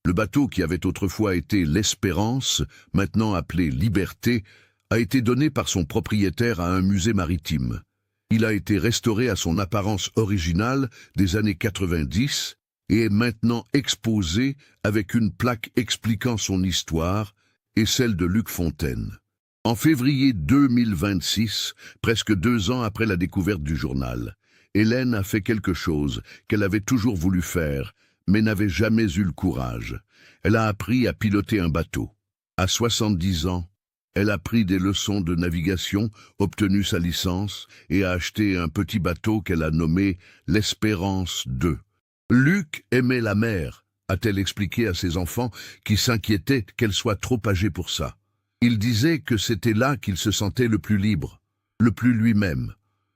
Speaker 1: Le bateau qui avait autrefois été l'Espérance, maintenant appelé Liberté, a été donné par son propriétaire à un musée maritime. Il a été restauré à son apparence originale des années 90 et est maintenant exposé avec une plaque expliquant son histoire et celle de Luc Fontaine. En février 2026, presque 2 ans après la découverte du journal, Hélène a fait quelque chose qu'elle avait toujours voulu faire, mais n'avait jamais eu le courage. Elle a appris à piloter un bateau. À 70 ans, elle a pris des leçons de navigation, obtenu sa licence et a acheté un petit bateau qu'elle a nommé l'Espérance 2. Luc aimait la mer, a-t-elle expliqué à ses enfants qui s'inquiétaient qu'elle soit trop âgée pour ça. Il disait que c'était là qu'il se sentait le plus libre, le plus lui-même.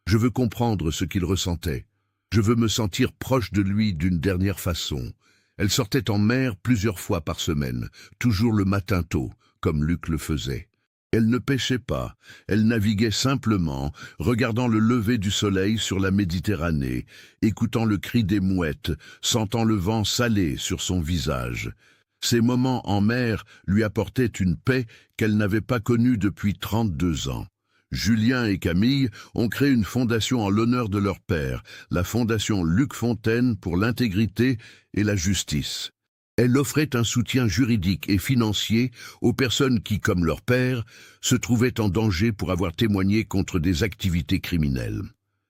Speaker 1: Je veux comprendre ce qu'il ressentait. Je veux me sentir proche de lui d'une dernière façon. Elle sortait en mer plusieurs fois par semaine, toujours le matin tôt, comme Luc le faisait. Elle ne pêchait pas, elle naviguait simplement, regardant le lever du soleil sur la Méditerranée, écoutant le cri des mouettes, sentant le vent salé sur son visage. Ces moments en mer lui apportaient une paix qu'elle n'avait pas connue depuis 32 ans. Julien et Camille ont créé une fondation en l'honneur de leur père, la fondation Luc Fontaine pour l'intégrité et la justice. Elle offrait un soutien juridique et financier aux personnes qui, comme leur père, se trouvaient en danger pour avoir témoigné contre des activités criminelles.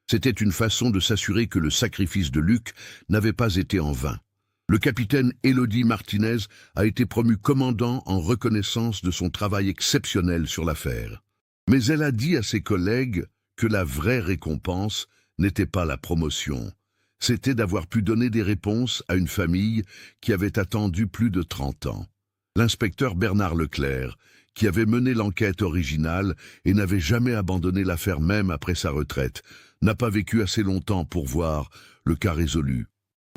Speaker 1: C'était une façon de s'assurer que le sacrifice de Luc n'avait pas été en vain. Le capitaine Élodie Martinez a été promu commandant en reconnaissance de son travail exceptionnel sur l'affaire. Mais elle a dit à ses collègues que la vraie récompense n'était pas la promotion. C'était d'avoir pu donner des réponses à une famille qui avait attendu plus de 30 ans. L'inspecteur Bernard Leclerc, qui avait mené l'enquête originale et n'avait jamais abandonné l'affaire même après sa retraite, n'a pas vécu assez longtemps pour voir le cas résolu.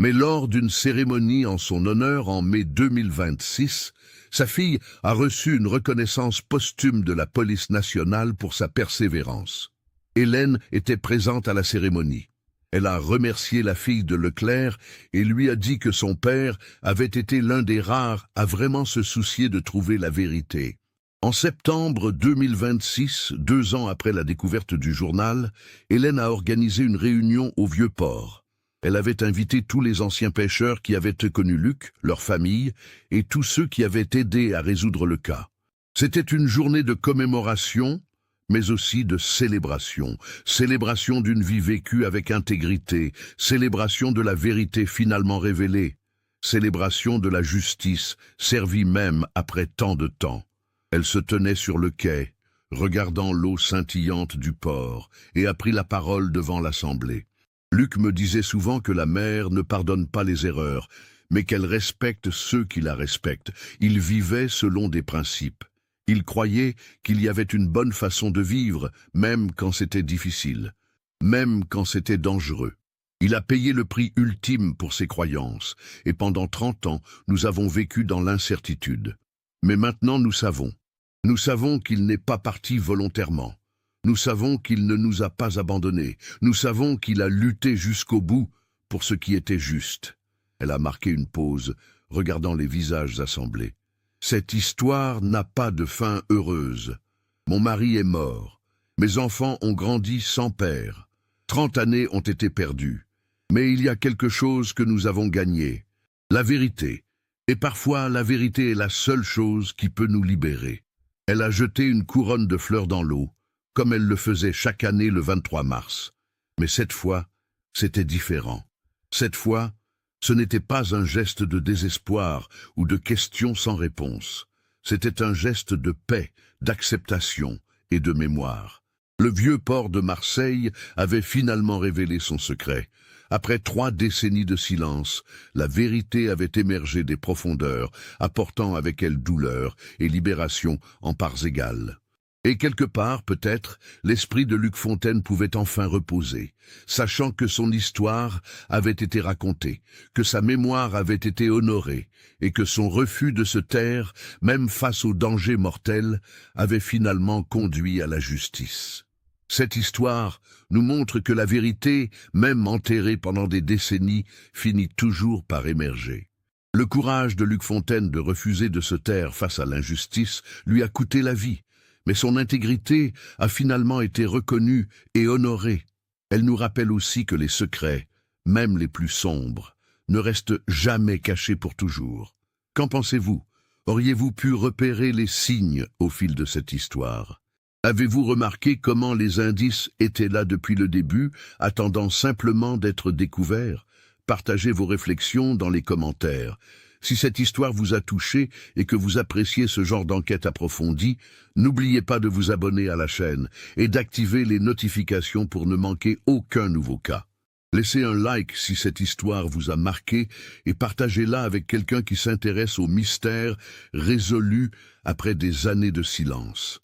Speaker 1: Mais lors d'une cérémonie en son honneur en mai 2026, sa fille a reçu une reconnaissance posthume de la police nationale pour sa persévérance. Hélène était présente à la cérémonie. Elle a remercié la fille de Leclerc et lui a dit que son père avait été l'un des rares à vraiment se soucier de trouver la vérité. En septembre 2026, 2 ans après la découverte du journal, Hélène a organisé une réunion au Vieux-Port. Elle avait invité tous les anciens pêcheurs qui avaient connu Luc, leur famille, et tous ceux qui avaient aidé à résoudre le cas. C'était une journée de commémoration, mais aussi de célébration. Célébration d'une vie vécue avec intégrité, célébration de la vérité finalement révélée, célébration de la justice, servie même après tant de temps. Elle se tenait sur le quai, regardant l'eau scintillante du port, et a pris la parole devant l'Assemblée. Luc me disait souvent que la mer ne pardonne pas les erreurs, mais qu'elle respecte ceux qui la respectent. Il vivait selon des principes. Il croyait qu'il y avait une bonne façon de vivre, même quand c'était difficile, même quand c'était dangereux. Il a payé le prix ultime pour ses croyances, et pendant 30 ans, nous avons vécu dans l'incertitude. Mais maintenant nous savons. Nous savons qu'il n'est pas parti volontairement. Nous savons qu'il ne nous a pas abandonnés. Nous savons qu'il a lutté jusqu'au bout pour ce qui était juste. Elle a marqué une pause, regardant les visages assemblés. Cette histoire n'a pas de fin heureuse. Mon mari est mort. Mes enfants ont grandi sans père. 30 années ont été perdues. Mais il y a quelque chose que nous avons gagné. La vérité. Et parfois, la vérité est la seule chose qui peut nous libérer. Elle a jeté une couronne de fleurs dans l'eau, comme elle le faisait chaque année le 23 mars. Mais cette fois, c'était différent. Cette fois, ce n'était pas un geste de désespoir ou de questions sans réponse. C'était un geste de paix, d'acceptation et de mémoire. Le vieux port de Marseille avait finalement révélé son secret. Après 3 décennies de silence, la vérité avait émergé des profondeurs, apportant avec elle douleur et libération en parts égales. Et quelque part, peut-être, l'esprit de Luc Fontaine pouvait enfin reposer, sachant que son histoire avait été racontée, que sa mémoire avait été honorée, et que son refus de se taire, même face au danger mortel, avait finalement conduit à la justice. Cette histoire nous montre que la vérité, même enterrée pendant des décennies, finit toujours par émerger. Le courage de Luc Fontaine de refuser de se taire face à l'injustice lui a coûté la vie, mais son intégrité a finalement été reconnue et honorée. Elle nous rappelle aussi que les secrets, même les plus sombres, ne restent jamais cachés pour toujours. Qu'en pensez-vous? Auriez-vous pu repérer les signes au fil de cette histoire? Avez-vous remarqué comment les indices étaient là depuis le début, attendant simplement d'être découverts? Partagez vos réflexions dans les commentaires. Si cette histoire vous a touché et que vous appréciez ce genre d'enquête approfondie, n'oubliez pas de vous abonner à la chaîne et d'activer les notifications pour ne manquer aucun nouveau cas. Laissez un like si cette histoire vous a marqué et partagez-la avec quelqu'un qui s'intéresse aux mystères résolus après des années de silence.